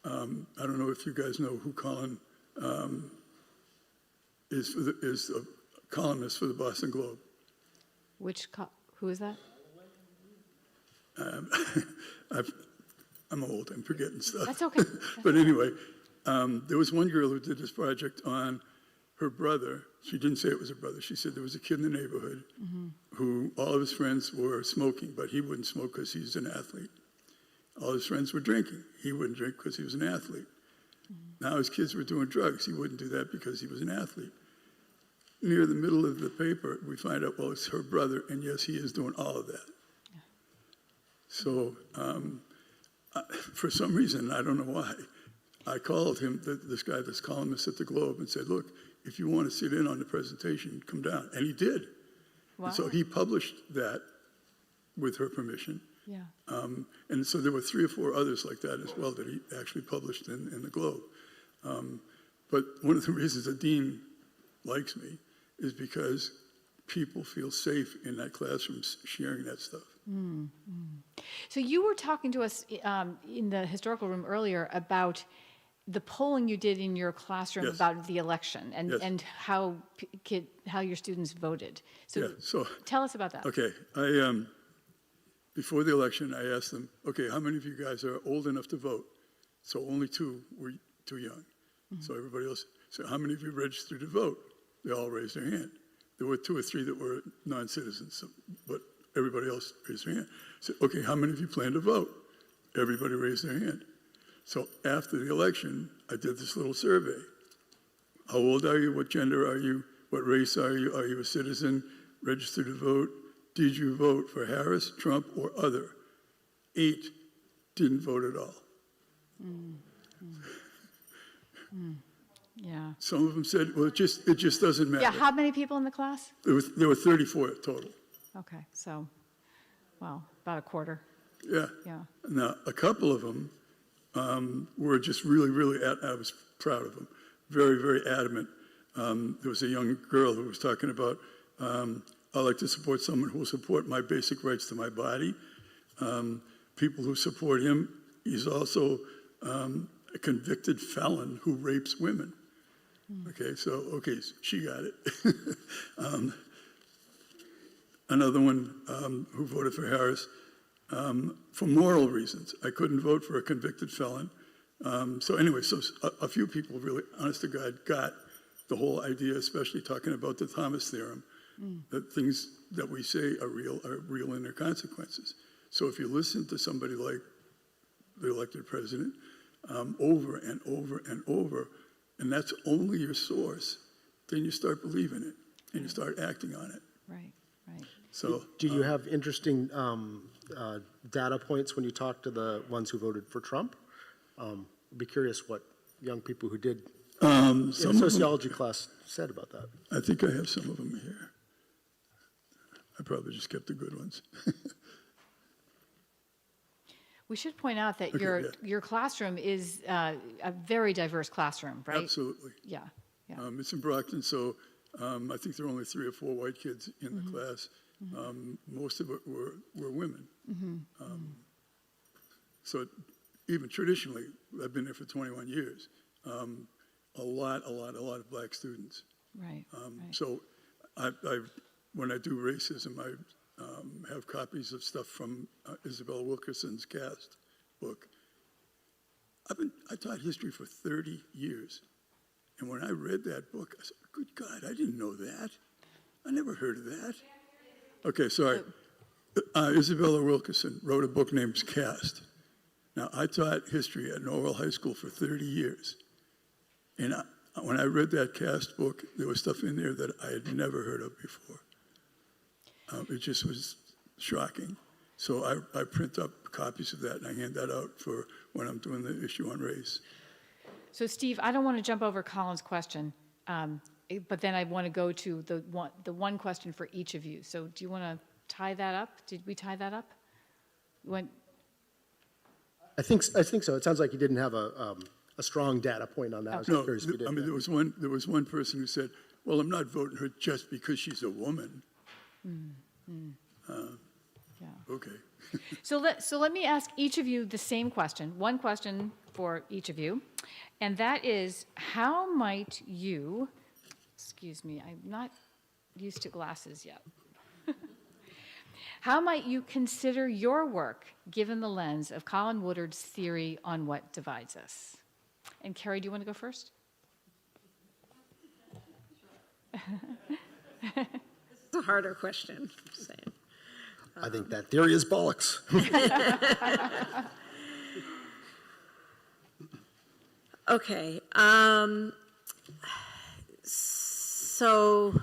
I don't know if you guys know who Colin is a columnist for the Boston Globe. Who is that? I'm old, I'm forgetting stuff. That's okay. But anyway, there was one girl who did this project on her brother. She didn't say it was her brother. She said there was a kid in the neighborhood who all of his friends were smoking, but he wouldn't smoke because he's an athlete. All his friends were drinking. He wouldn't drink because he was an athlete. Now his kids were doing drugs. He wouldn't do that because he was an athlete. Near the middle of the paper, we find out, well, it's her brother, and yes, he is doing all of that. Yeah. So for some reason, I don't know why, I called him, this guy, this columnist at the Globe, and said, look, if you want to sit in on the presentation, come down. And he did. Wow. And so he published that with her permission. Yeah. And so there were 3 or 4 others like that as well that he actually published in the Globe. But one of the reasons the dean likes me is because people feel safe in that classroom sharing that stuff. So you were talking to us in the historical room earlier about the polling you did in your classroom about the election and how your students voted. So tell us about that. Okay. Before the election, I asked them, okay, how many of you guys are old enough to vote? So only 2 were too young. So everybody else, so how many of you registered to vote? They all raised their hand. There were 2 or 3 that were non-citizens, but everybody else raised their hand. So, okay, how many of you plan to vote? Everybody raised their hand. So after the election, I did this little survey. How old are you? What gender are you? What race are you? Are you a citizen registered to vote? Did you vote for Harris, Trump, or other? 8 didn't vote at all. Yeah. Some of them said, well, it just doesn't matter. Yeah, how many people in the class? There were 34 total. Okay, so, well, about a quarter. Yeah. Yeah. Now, a couple of them were just really, I was proud of them, very, very adamant. There was a young girl who was talking about, I like to support someone who will support my basic rights to my body. People who support him, he's also a convicted felon who rapes women. Okay, so, she got it. Another one who voted for Harris, for moral reasons. I couldn't vote for a convicted felon. So anyway, a few people really, honest to God, got the whole idea, especially talking about the Thomas theorem, that things that we say are real in their consequences. So if you listen to somebody like the elected president over and over and over, and that's only your source, then you start believing it and you start acting on it. Right, right. So, do you have interesting data points when you talk to the ones who voted for Trump? I'd be curious what young people who did in sociology class said about that. I think I have some of them here. I probably just kept the good ones. We should point out that Okay, your classroom is a very diverse classroom, right? Absolutely. Yeah, yeah. It's in Brockton, so I think there are only 3 or 4 white kids in the class. Most of it were women. So even traditionally, I've been there for 21 years, a lot of black students. Right, right. So when I do racism, I have copies of stuff from Isabel Wilkerson's Caste book. I taught history for 30 years. And when I read that book, I said, good God, I didn't know that. I never heard of that. Okay, sorry. Isabella Wilkerson wrote a book named Caste. Now, I taught history at Norwell High School for 30 years. And when I read that Caste book, there was stuff in there that I had never heard of before. It just was shocking. So I print up copies of that and I hand that out for when I'm doing the issue on race. So Steve, I don't want to jump over Colin's question, but then I want to go to the one question for each of you. So do you want to tie that up? Did we tie that up? I think so. It sounds like you didn't have a strong data point on that. I was No, curious if you did. I mean, there was one person who said, well, I'm not voting her just because she's a woman. Yeah. Okay. So let me ask each of you the same question, one question for each of you, and that is, how might you, excuse me, I'm not used to glasses yet. How might you consider your work given the lens of Colin Woodard's theory on what divides us? And Carrie, do you want to go first? It's a harder question, I'm just saying. I think that theory is bollocks. Okay. So,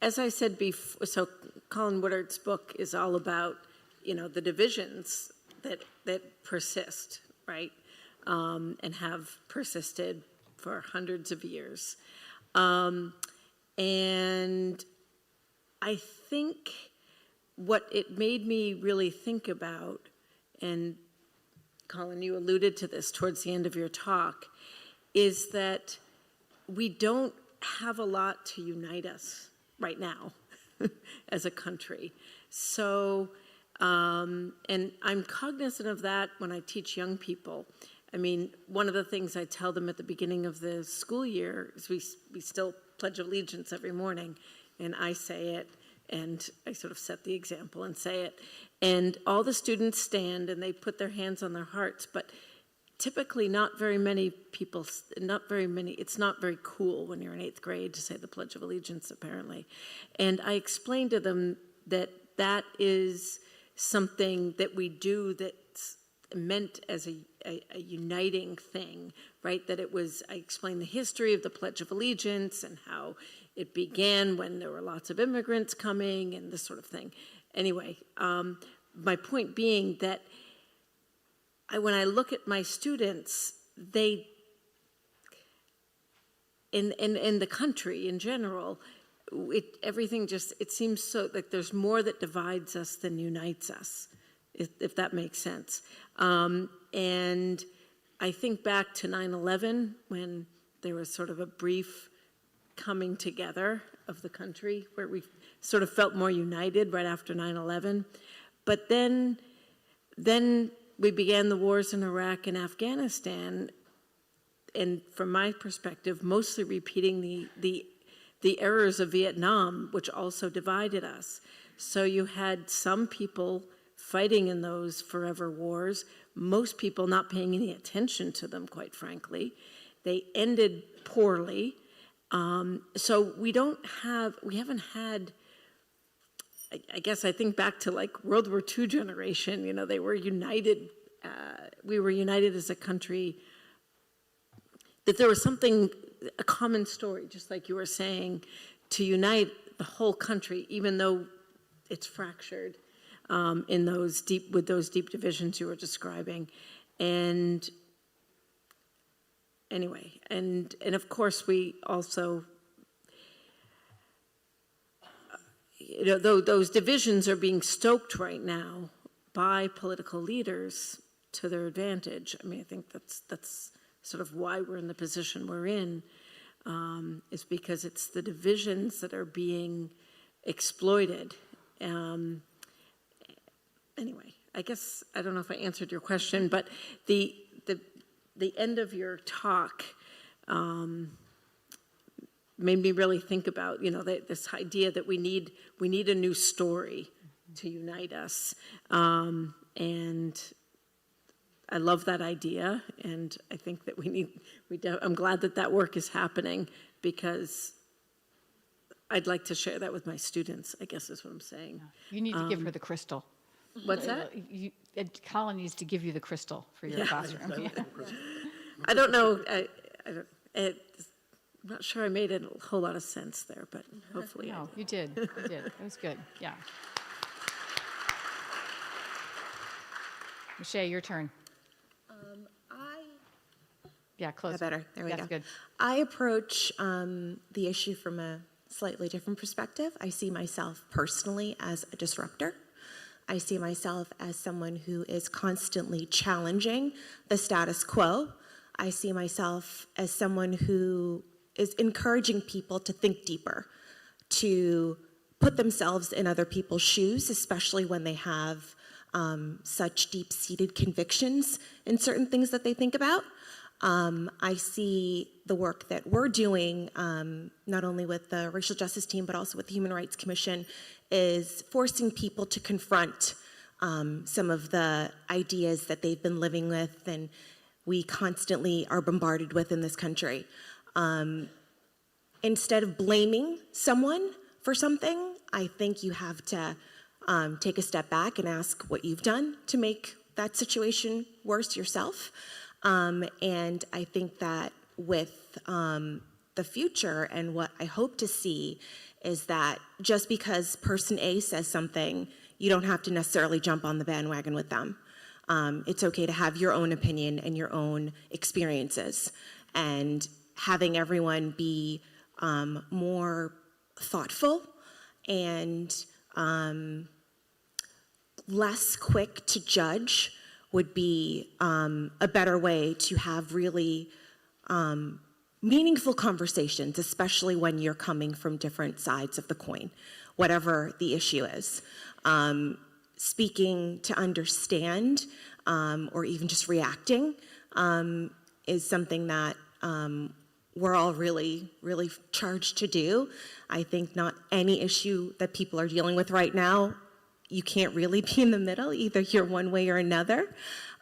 as I said before, so Colin Woodard's book is all about, the divisions that persist, right, and have persisted for hundreds of years. And I think what it made me really think about, and Colin, you alluded to this towards the end of your talk, is that we don't have a lot to unite us right now as a country. So, and I'm cognizant of that when I teach young people. I mean, one of the things I tell them at the beginning of the school year is we still pledge allegiance every morning, and I say it, and I sort of set the example and say it. And all the students stand and they put their hands on their hearts, but typically not very many people, it's not very cool when you're in 8th grade to say the Pledge of Allegiance, apparently. And I explained to them that that is something that we do that's meant as a uniting thing, right? That it was, I explained the history of the Pledge of Allegiance and how it began when there were lots of immigrants coming and this sort of thing. Anyway, my point being that when I look at my students, they, in the country in general, everything just, it seems so like there's more that divides us than unites us, if that makes sense. And I think back to 9/11 when there was sort of a brief coming together of the country where we sort of felt more united right after 9/11. But then we began the wars in Iraq and Afghanistan, and from my perspective, mostly repeating the errors of Vietnam, which also divided us. So you had some people fighting in those forever wars, most people not paying any attention to them, quite frankly. They ended poorly. So we haven't had, I guess I think back to like World War II generation, you know, they were united, we were united as a country, that there was something, a common story, just like you were saying, to unite the whole country, even though it's fractured with those deep divisions you were describing. And anyway, and of course we also, you know, those divisions are being stoked right now by political leaders to their advantage. I mean, I think that's sort of why we're in the position we're in, is because it's the divisions that are being exploited. Anyway, I guess, I don't know if I answered your question, but the end of your talk made me really think about, you know, this idea that we need a new story to unite us. And I love that idea, and I think that I'm glad that work is happening, because I'd like to share that with my students, I guess is what I'm saying. You need to give her the crystal. What's that? Colin needs to give you the crystal for your classroom. Yeah. I don't know, I'm not sure I made a whole lot of sense there, but hopefully I No, did. you did. You did. It was good. Yeah. Michelle, your turn. Yeah, close. Better. There we go. That's good. I approach the issue from a slightly different perspective. I see myself personally as a disruptor. I see myself as someone who is constantly challenging the status quo. I see myself as someone who is encouraging people to think deeper, to put themselves in other people's shoes, especially when they have such deep-seated convictions in certain things that they think about. I see the work that we're doing, not only with the racial justice team, but also with the Human Rights Commission, is forcing people to confront some of the ideas that they've been living with and we constantly are bombarded with in this country. Instead of blaming someone for something, I think you have to take a step back and ask what you've done to make that situation worse yourself. And I think that with the future and what I hope to see is that just because person A says something, you don't have to necessarily jump on the bandwagon with them. It's okay to have your own opinion and your own experiences, and having everyone be more thoughtful and less quick to judge would be a better way to have really meaningful conversations, especially when you're coming from different sides of the coin, whatever the issue is. Speaking to understand or even just reacting is something that we're all really, really charged to do. I think not any issue that people are dealing with right now, you can't really be in the middle, either you're one way or another.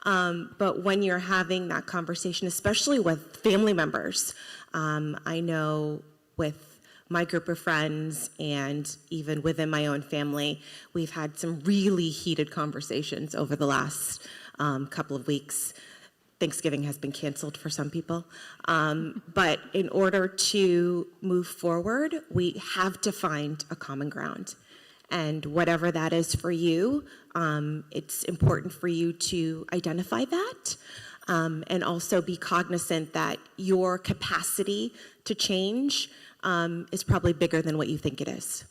But when you're having that conversation, especially with family members, I know with my group of friends and even within my own family, we've had some really heated conversations over the last couple of weeks. Thanksgiving has been canceled for some people. But in order to move forward, we have to find a common ground. And whatever that is for you, it's important for you to identify that and also be cognizant that your capacity to change is probably bigger than what you think it is.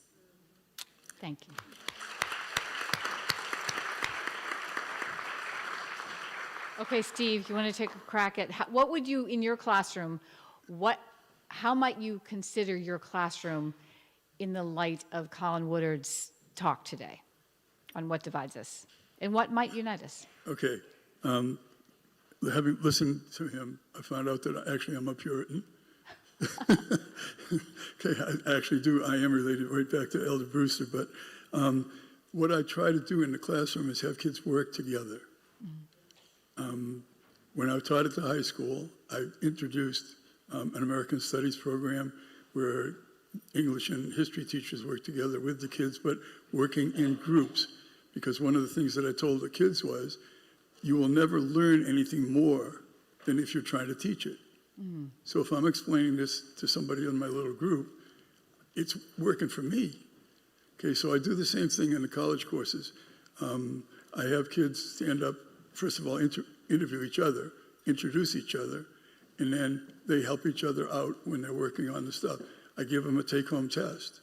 Thank you. Okay, Steve, you want to take a crack at what would you, in your classroom, how might you consider your classroom in the light of Colin Woodard's talk today on what divides us and what might unite us? Okay. Having listened to him, I found out that I'm a Puritan. Okay, I actually do. I am related right back to Elder Brewster. But what I try to do in the classroom is have kids work together. When I taught at the high school, I introduced an American Studies program where English and history teachers work together with the kids, but working in groups. Because one of the things that I told the kids was, you will never learn anything more than if you're trying to teach it. So if I'm explaining this to somebody in my little group, it's working for me. Okay, so I do the same thing in the college courses. I have kids stand up, first of all, interview each other, introduce each other, and then they help each other out when they're working on the stuff. I give them a take-home test.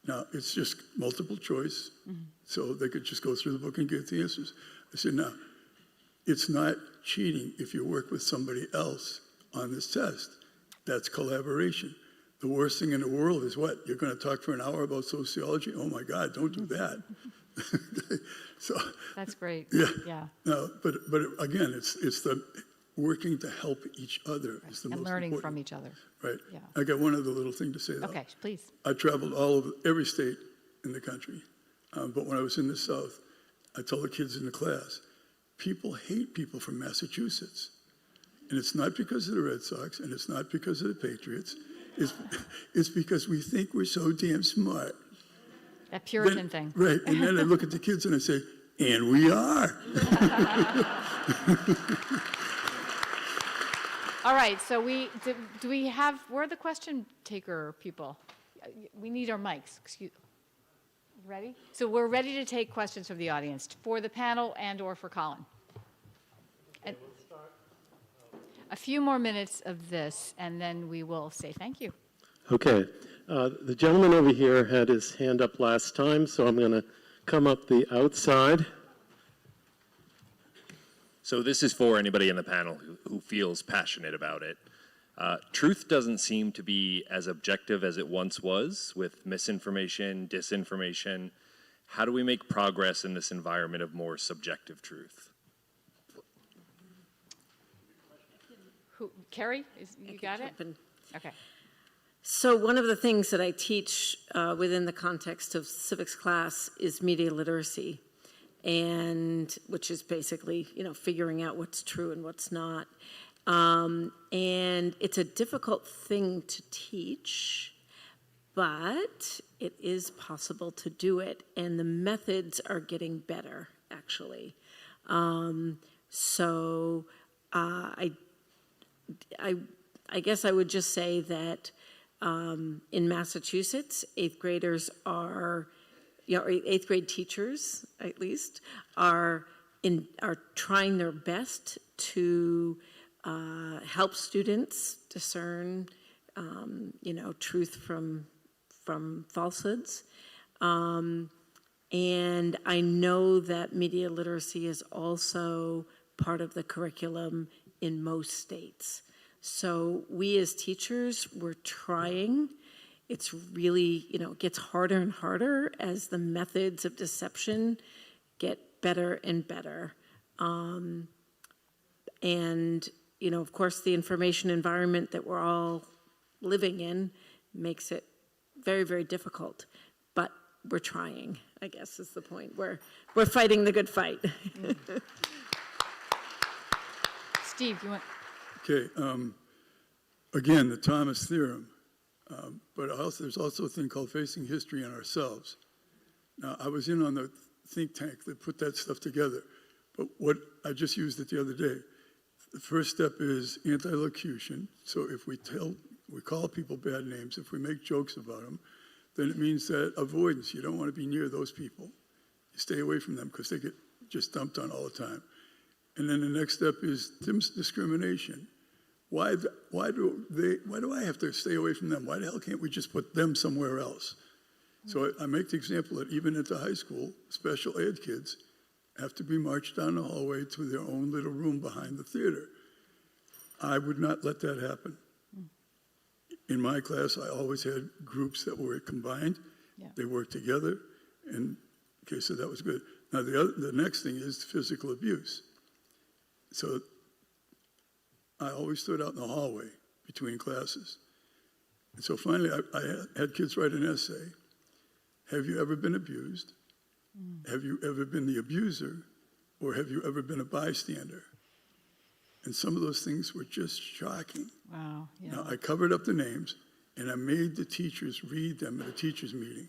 Now, it's just multiple choice, so they could just go through the book and get the answers. I said, now, it's not cheating if you work with somebody else on this test. That's collaboration. The worst thing in the world is what? You're going to talk for an hour about sociology? Oh my God, don't do that. So that's great. Yeah. No, but again, it's the working to help each other is the and most learning important. from each other. Right. Yeah. I got one other little thing to say though. Okay, please. I traveled all over every state in the country, but when I was in the South, I told the kids in the class, people hate people from Massachusetts. And it's not because of the Red Sox, and it's not because of the Patriots. It's because we think we're so damn smart. That Puritan thing. Right, and then I look at the kids and I say, and we are. All right, so do we have, where are the question taker people? We need our mics, excuse. Ready? So we're ready to take questions from the audience for the panel and or for Colin. And a few more minutes of this, and then we will say thank you. Okay. The gentleman over here had his hand up last time, so I'm going to come up the outside. So this is for anybody in the panel who feels passionate about it. Truth doesn't seem to be as objective as it once was with misinformation, disinformation. How do we make progress in this environment of more subjective truth? Carrie, you got it? Okay. So one of the things that I teach within the context of civics class is media literacy, and which is basically, figuring out what's true and what's not. And it's a difficult thing to teach, but it is possible to do it, and the methods are getting better, actually. I guess I would just say that in Massachusetts, eighth graders are, eighth grade teachers at least are trying their best to help students discern, truth from falsehoods. And I know that media literacy is also part of the curriculum in most states. So we as teachers, we're trying. It's really, it gets harder and harder as the methods of deception get better and better. And, of course, the information environment that we're all living in makes it very, very difficult. But we're trying, I guess is the point. We're fighting the good fight. Steve, you want? Okay, again, the Thomas theorem, but there's also a thing called facing history in ourselves. Now, I was in on the think tank that put that stuff together, but what I just used it the other day. the first step is anti-locution. So if we call people bad names, if we make jokes about them, then it means that avoidance. You don't want to be near those people. You stay away from them because they get just dumped on all the time. And then the next step is discrimination. Why do I have to stay away from them? Why the hell can't we just put them somewhere else? So I make the example that even at the high school, special ed kids have to be marched down the hallway to their own little room behind the theater. I would not let that happen. In my class, I always had groups that were combined. Yeah. They worked together, and okay, so that was good. Now the next thing is physical abuse. So I always stood out in the hallway between classes. And so finally, I had kids write an essay. Have you ever been abused? Have you ever been the abuser? Or have you ever been a bystander? And some of those things were just shocking. Wow. Yeah. Now, I covered up the names, and I made the teachers read them at a teachers' meeting.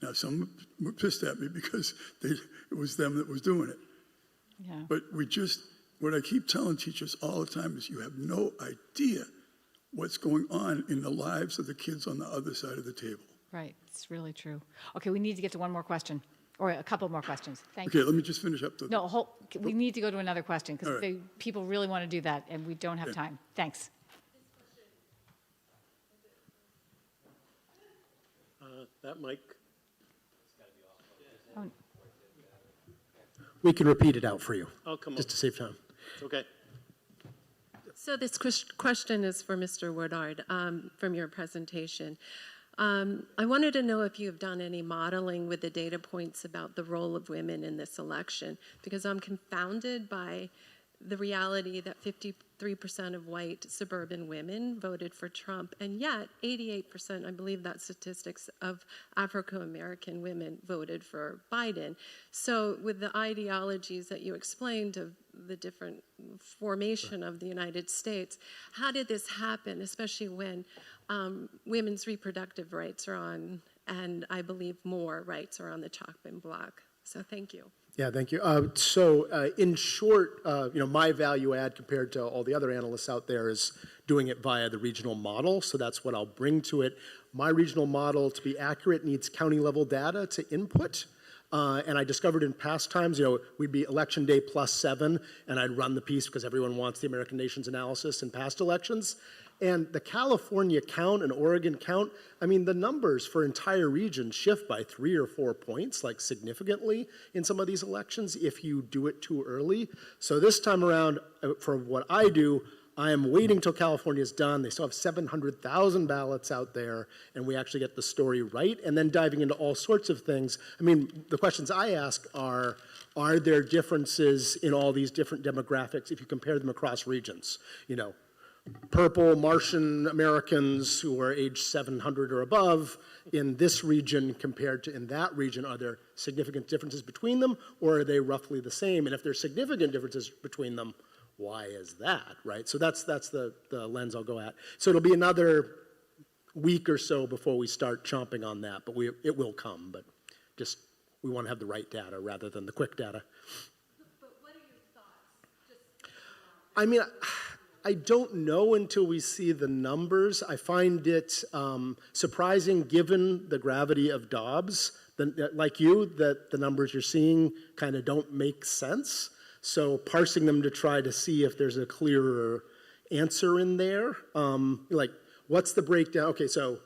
Now, some were pissed at me because it was them that was doing it. Yeah. But what I keep telling teachers all the time is you have no idea what's going on in the lives of the kids on the other side of the table. Right. It's really true. Okay, we need to get to one more question, or a couple more questions. Thank Okay, you. let me just finish up. No, we need to go to another question because All right. people really want to do that, and we don't have Okay. time. Thanks. That mic. Oh, We can repeat it out for you, Oh, come on. just to save time. It's okay. So this question is for Mr. Woodard from your presentation. I wanted to know if you have done any modeling with the data points about the role of women in this election, because I'm confounded by the reality that 53% of white suburban women voted for Trump, and yet 88%, I believe that statistics, of African-American women voted for Biden. So with the ideologies that you explained of the different formation of the United States, how did this happen, especially when women's reproductive rights are on, and I believe more rights are on the chopping block? So thank you. Yeah, thank you. In short, my value add compared to all the other analysts out there is doing it via the regional model. So that's what I'll bring to it. My regional model, to be accurate, needs county level data to input. And I discovered in past times, we'd be election day +7, and I'd run the piece because everyone wants the American Nations analysis in past elections. And the California count and Oregon count, I mean, the numbers for entire regions shift by 3 or 4 points, like significantly in some of these elections if you do it too early. So this time around, for what I do, I am waiting till California is done. They still have 700,000 ballots out there, and we actually get the story right, and then diving into all sorts of things. I mean, the questions I ask are there differences in all these different demographics if you compare them across regions? Purple Martian Americans who are age 700 or above in this region compared to in that region, are there significant differences between them, or are they roughly the same? And if there's significant differences between them, why is that, right? So that's the lens I'll go at. So it'll be another week or so before we start chomping on that, but it will come, but just we want to have the right data rather than the quick data. But what are your thoughts? I mean, I don't know until we see the numbers. I find it surprising, given the gravity of Dobbs, like you, that the numbers you're seeing kind of don't make sense. So parsing them to try to see if there's a clearer answer in there. Like, what's the breakdown? Okay, so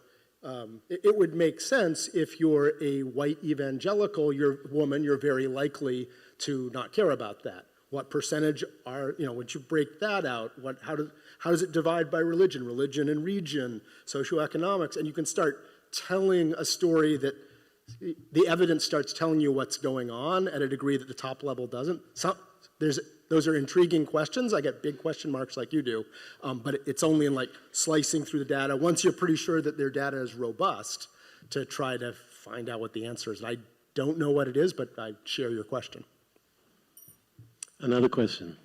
it would make sense if you're a white evangelical, you're very likely to not care about that. What percentage are, once you break that out, how does it divide by religion and region, socioeconomics, and you can start telling a story that the evidence starts telling you what's going on at a degree that the top level doesn't. Those are intriguing questions. I get big question marks like you do, but it's only in slicing through the data, once you're pretty sure that their data is robust, to try to find out what the answer is. And I don't know what it is, but I share your question. Another question.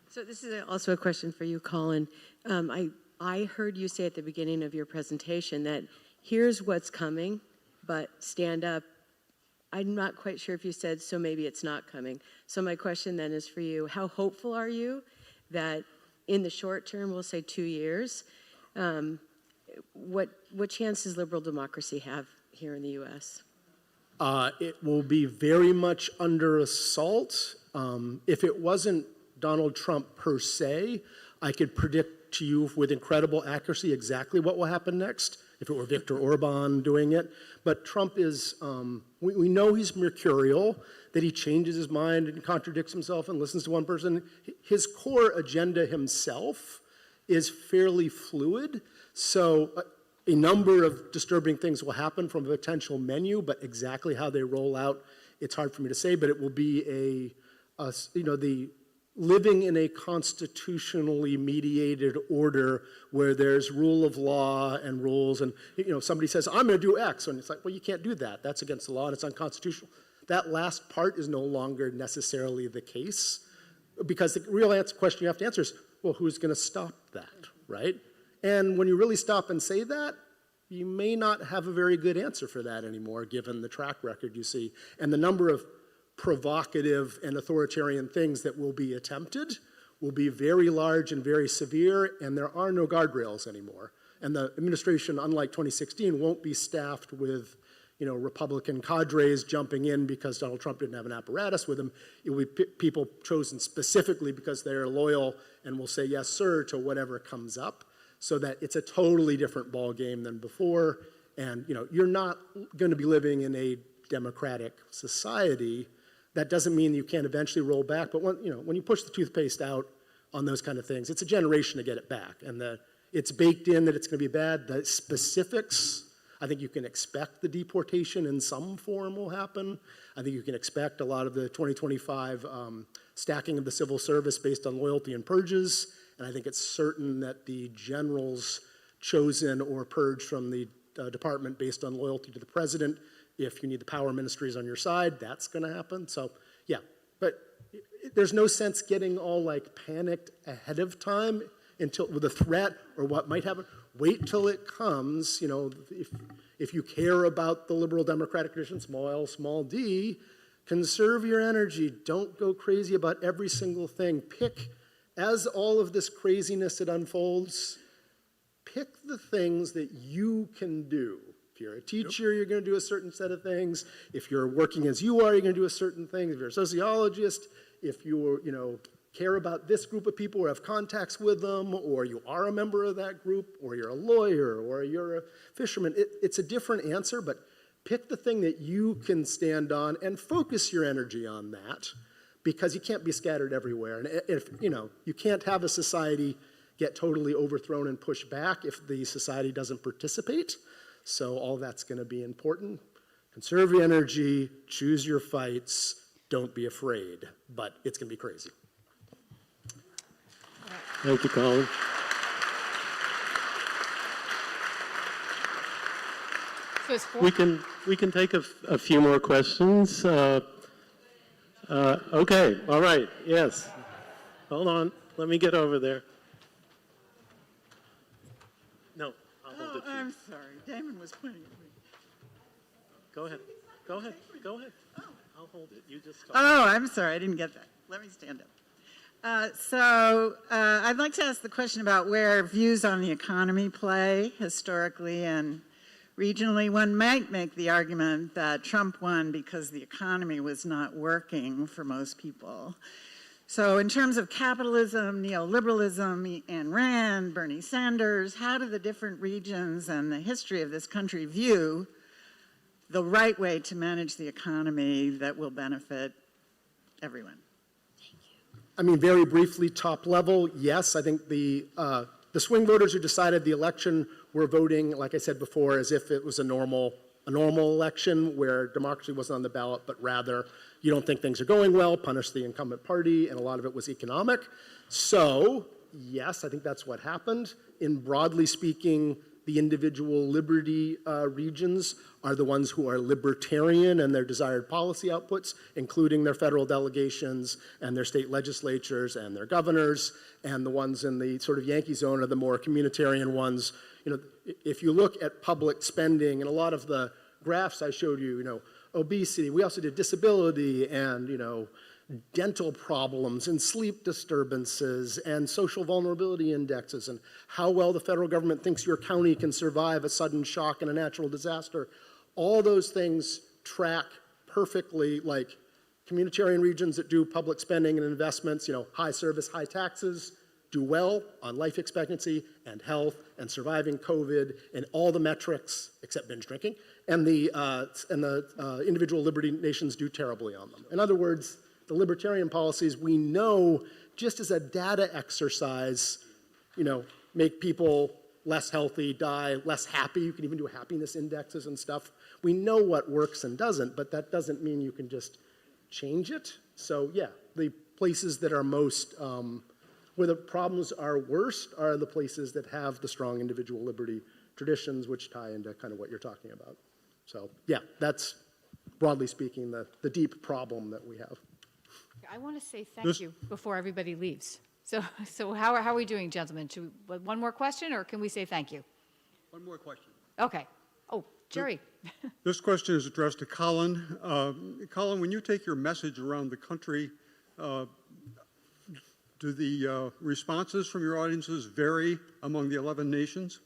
So this is also a question for you, Colin. I heard you say at the beginning of your presentation that here's what's coming, but stand up I'm not quite sure if you said, so maybe it's not coming. So my question then is for you, how hopeful are you that in the short term, we'll say 2 years, what chance does liberal democracy have here in the U.S.? It will be very much under assault. If it wasn't Donald Trump per se, I could predict to you with incredible accuracy exactly what will happen next, if it were Viktor Orban doing it. But Trump is, we know he's mercurial, that he changes his mind and contradicts himself and listens to one person. His core agenda himself is fairly fluid. So a number of disturbing things will happen from a potential menu, but exactly how they roll out, it's hard for me to say, but it will be the living in a constitutionally mediated order where there's rule of law and rules, and somebody says, I'm going to do X, and it's like, well, you can't do that. That's against the law, and it's unconstitutional. That last part is no longer necessarily the case, because the real question you have to answer is, well, who's going to stop that, right? And when you really stop and say that, you may not have a very good answer for that anymore, given the track record you see, and the number of provocative and authoritarian things that will be attempted will be very large and very severe, and there are no guardrails anymore. And the administration, unlike 2016, won't be staffed with Republican cadres jumping in because Donald Trump didn't have an apparatus with him. It will be people chosen specifically because they're loyal and will say yes, sir, to whatever comes up, so that it's a totally different ball game than before. And you're not going to be living in a democratic society. That doesn't mean you can't eventually roll back, but when you push the toothpaste out on those kind of things, it's a generation to get it back. And it's baked in that it's going to be bad. The specifics, I think you can expect the deportation in some form will happen. I think you can expect a lot of the 2025 stacking of the civil service based on loyalty and purges. And I think it's certain that the generals chosen or purged from the department based on loyalty to the president, if you need the power ministries on your side, that's going to happen. So, yeah, but there's no sense getting all panicked ahead of time until with a threat or what might happen. Wait till it comes. If you care about the liberal democratic tradition, small L, small d, conserve your energy. Don't go crazy about every single thing. As all of this craziness it unfolds, pick the things that you can do. If you're a teacher, you're going to do a certain set of things. If you're working as you are, you're going to do a certain thing. If you're a sociologist, if you care about this group of people or have contacts with them, or you are a member of that group, or you're a lawyer, or you're a fisherman, it's a different answer, but pick the thing that you can stand on and focus your energy on that, because you can't be scattered everywhere. And if you can't have a society get totally overthrown and pushed back if the society doesn't participate. So all that's going to be important. Conserve your energy, choose your fights, don't be afraid, but it's going to be crazy. Thank you, Colin. We can take a few more questions. Okay, all right, yes. Hold on, let me get over there. No, I'll hold it. I'm sorry, Damon was pointing at me. Go ahead. I'll hold it. You just talk. Oh, I'm sorry, I didn't get that. Let me stand up. I'd like to ask the question about where views on the economy play historically and regionally. One might make the argument that Trump won because the economy was not working for most people. So in terms of capitalism, neoliberalism, Ayn Rand, Bernie Sanders, how do the different regions and the history of this country view the right way to manage the economy that will benefit everyone? I mean, very briefly, top level, yes. I think the swing voters who decided the election were voting, like I said before, as if it was a normal election where democracy wasn't on the ballot, but rather you don't think things are going well, punish the incumbent party, and a lot of it was economic. So, yes, I think that's what happened. In broadly speaking, the individual liberty regions are the ones who are libertarian in their desired policy outputs, including their federal delegations and their state legislatures and their governors, and the ones in the sort of Yankee zone are the more communitarian ones. If you look at public spending, and a lot of the graphs I showed you, obesity. We also did disability and, dental problems and sleep disturbances and social vulnerability indexes and how well the federal government thinks your county can survive a sudden shock and a natural disaster. All those things track perfectly like communitarian regions that do public spending and investments, high service, high taxes, do well on life expectancy and health and surviving COVID and all the metrics except binge drinking, and the individual liberty nations do terribly on them. In other words, the libertarian policies we know just as a data exercise, make people less healthy, die, less happy. You can even do happiness indexes and stuff. We know what works and doesn't, but that doesn't mean you can just change it. So yeah, the places that are most, where the problems are worst are the places that have the strong individual liberty traditions, which tie into kind of what you're talking about. So yeah, that's broadly speaking the deep problem that we have. I want to say thank you before everybody leaves. So how are we doing, gentlemen? Should we, one more question, or can we say thank you? One more question. Okay. Oh, Jerry. This question is addressed to Colin. Colin, when you take your message around the country, do the responses from your audiences vary among the 11 nations?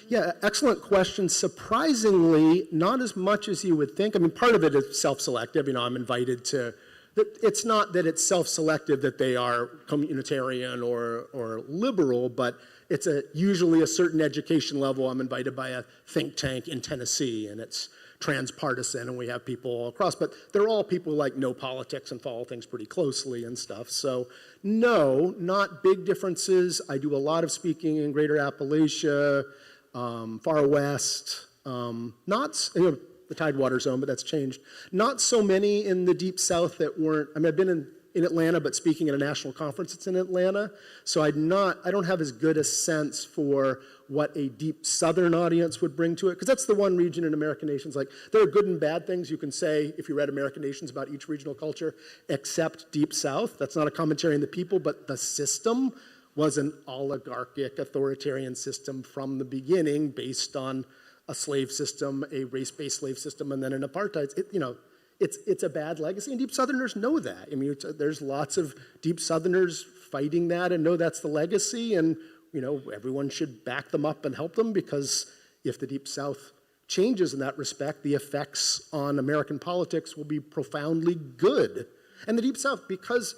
Yeah, excellent question. Surprisingly, not as much as you would think. I mean, part of it is self-selective. I'm invited to. It's not that it's self-selective that they are communitarian or liberal, but it's usually a certain education level. I'm invited by a think tank in Tennessee, and it's transpartisan, and we have people all across. But they're all people like know politics and follow things pretty closely and stuff. So no, not big differences. I do a lot of speaking in Greater Appalachia, Far West, not the Tidewater Zone, but that's changed. Not so many in the Deep South that weren't, I've been in Atlanta, but speaking at a national conference that's in Atlanta, so I don't have as good a sense for what a Deep Southern audience would bring to it, because that's the one region in American Nations, like, there are good and bad things you can say if you read American Nations about each regional culture, except Deep South. That's not a commentary on the people, but the system was an oligarchic, authoritarian system from the beginning, based on a slave system, a race-based slave system, and then an apartheid. It's a bad legacy, and Deep Southerners know that. There's lots of Deep Southerners fighting that and know that's the legacy, and everyone should back them up and help them, because if the Deep South changes in that respect, the effects on American politics will be profoundly good. And the Deep South, because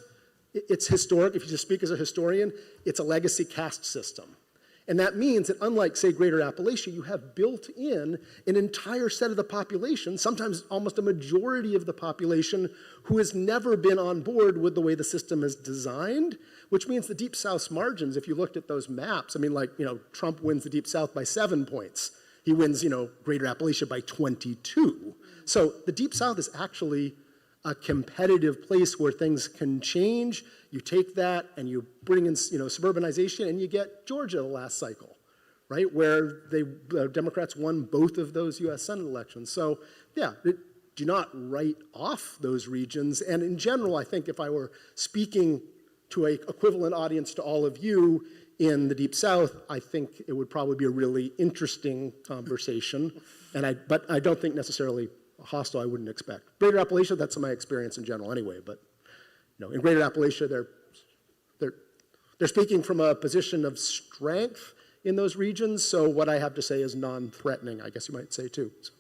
it's historic, if you just speak as a historian, it's a legacy caste system. And that means that unlike, say, Greater Appalachia, you have built in an entire set of the population, sometimes almost a majority of the population, who has never been on board with the way the system is designed, which means the Deep South's margins, if you looked at those maps, Trump wins the Deep South by 7 points. He wins, Greater Appalachia by 22. So the Deep South is actually a competitive place where things can change. You take that and you bring in, suburbanization, and you get Georgia the last cycle, right, where the Democrats won both of those U.S. Senate elections. So, yeah, do not write off those regions. And in general, I think if I were speaking to an equivalent audience to all of you in the Deep South, I think it would probably be a really interesting conversation. But I don't think necessarily hostile. I wouldn't expect. Greater Appalachia, that's my experience in general anyway, but in Greater Appalachia, they're speaking from a position of strength in those regions, so what I have to say is non-threatening, I guess you might say, too. So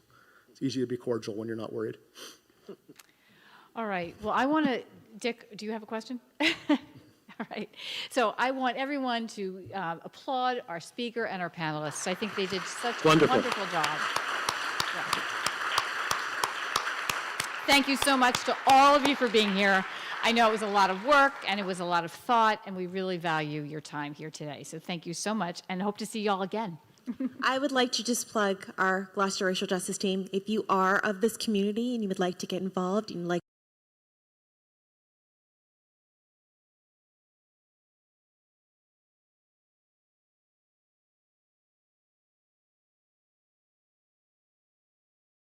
it's easy to be cordial when you're not worried. All right. Well, I want to, Dick, do you have a question? All right. So I want everyone to applaud our speaker and our panelists. I think they did such a wonderful job. Yeah. Thank you so much to all of you for being here. I know it was a lot of work and it was a lot of thought, and we really value your time here today. So thank you so much, and hope to see you all again. I would like to just plug our Gloucester Racial Justice Team. If you are of this community and you would like to get involved and you'd like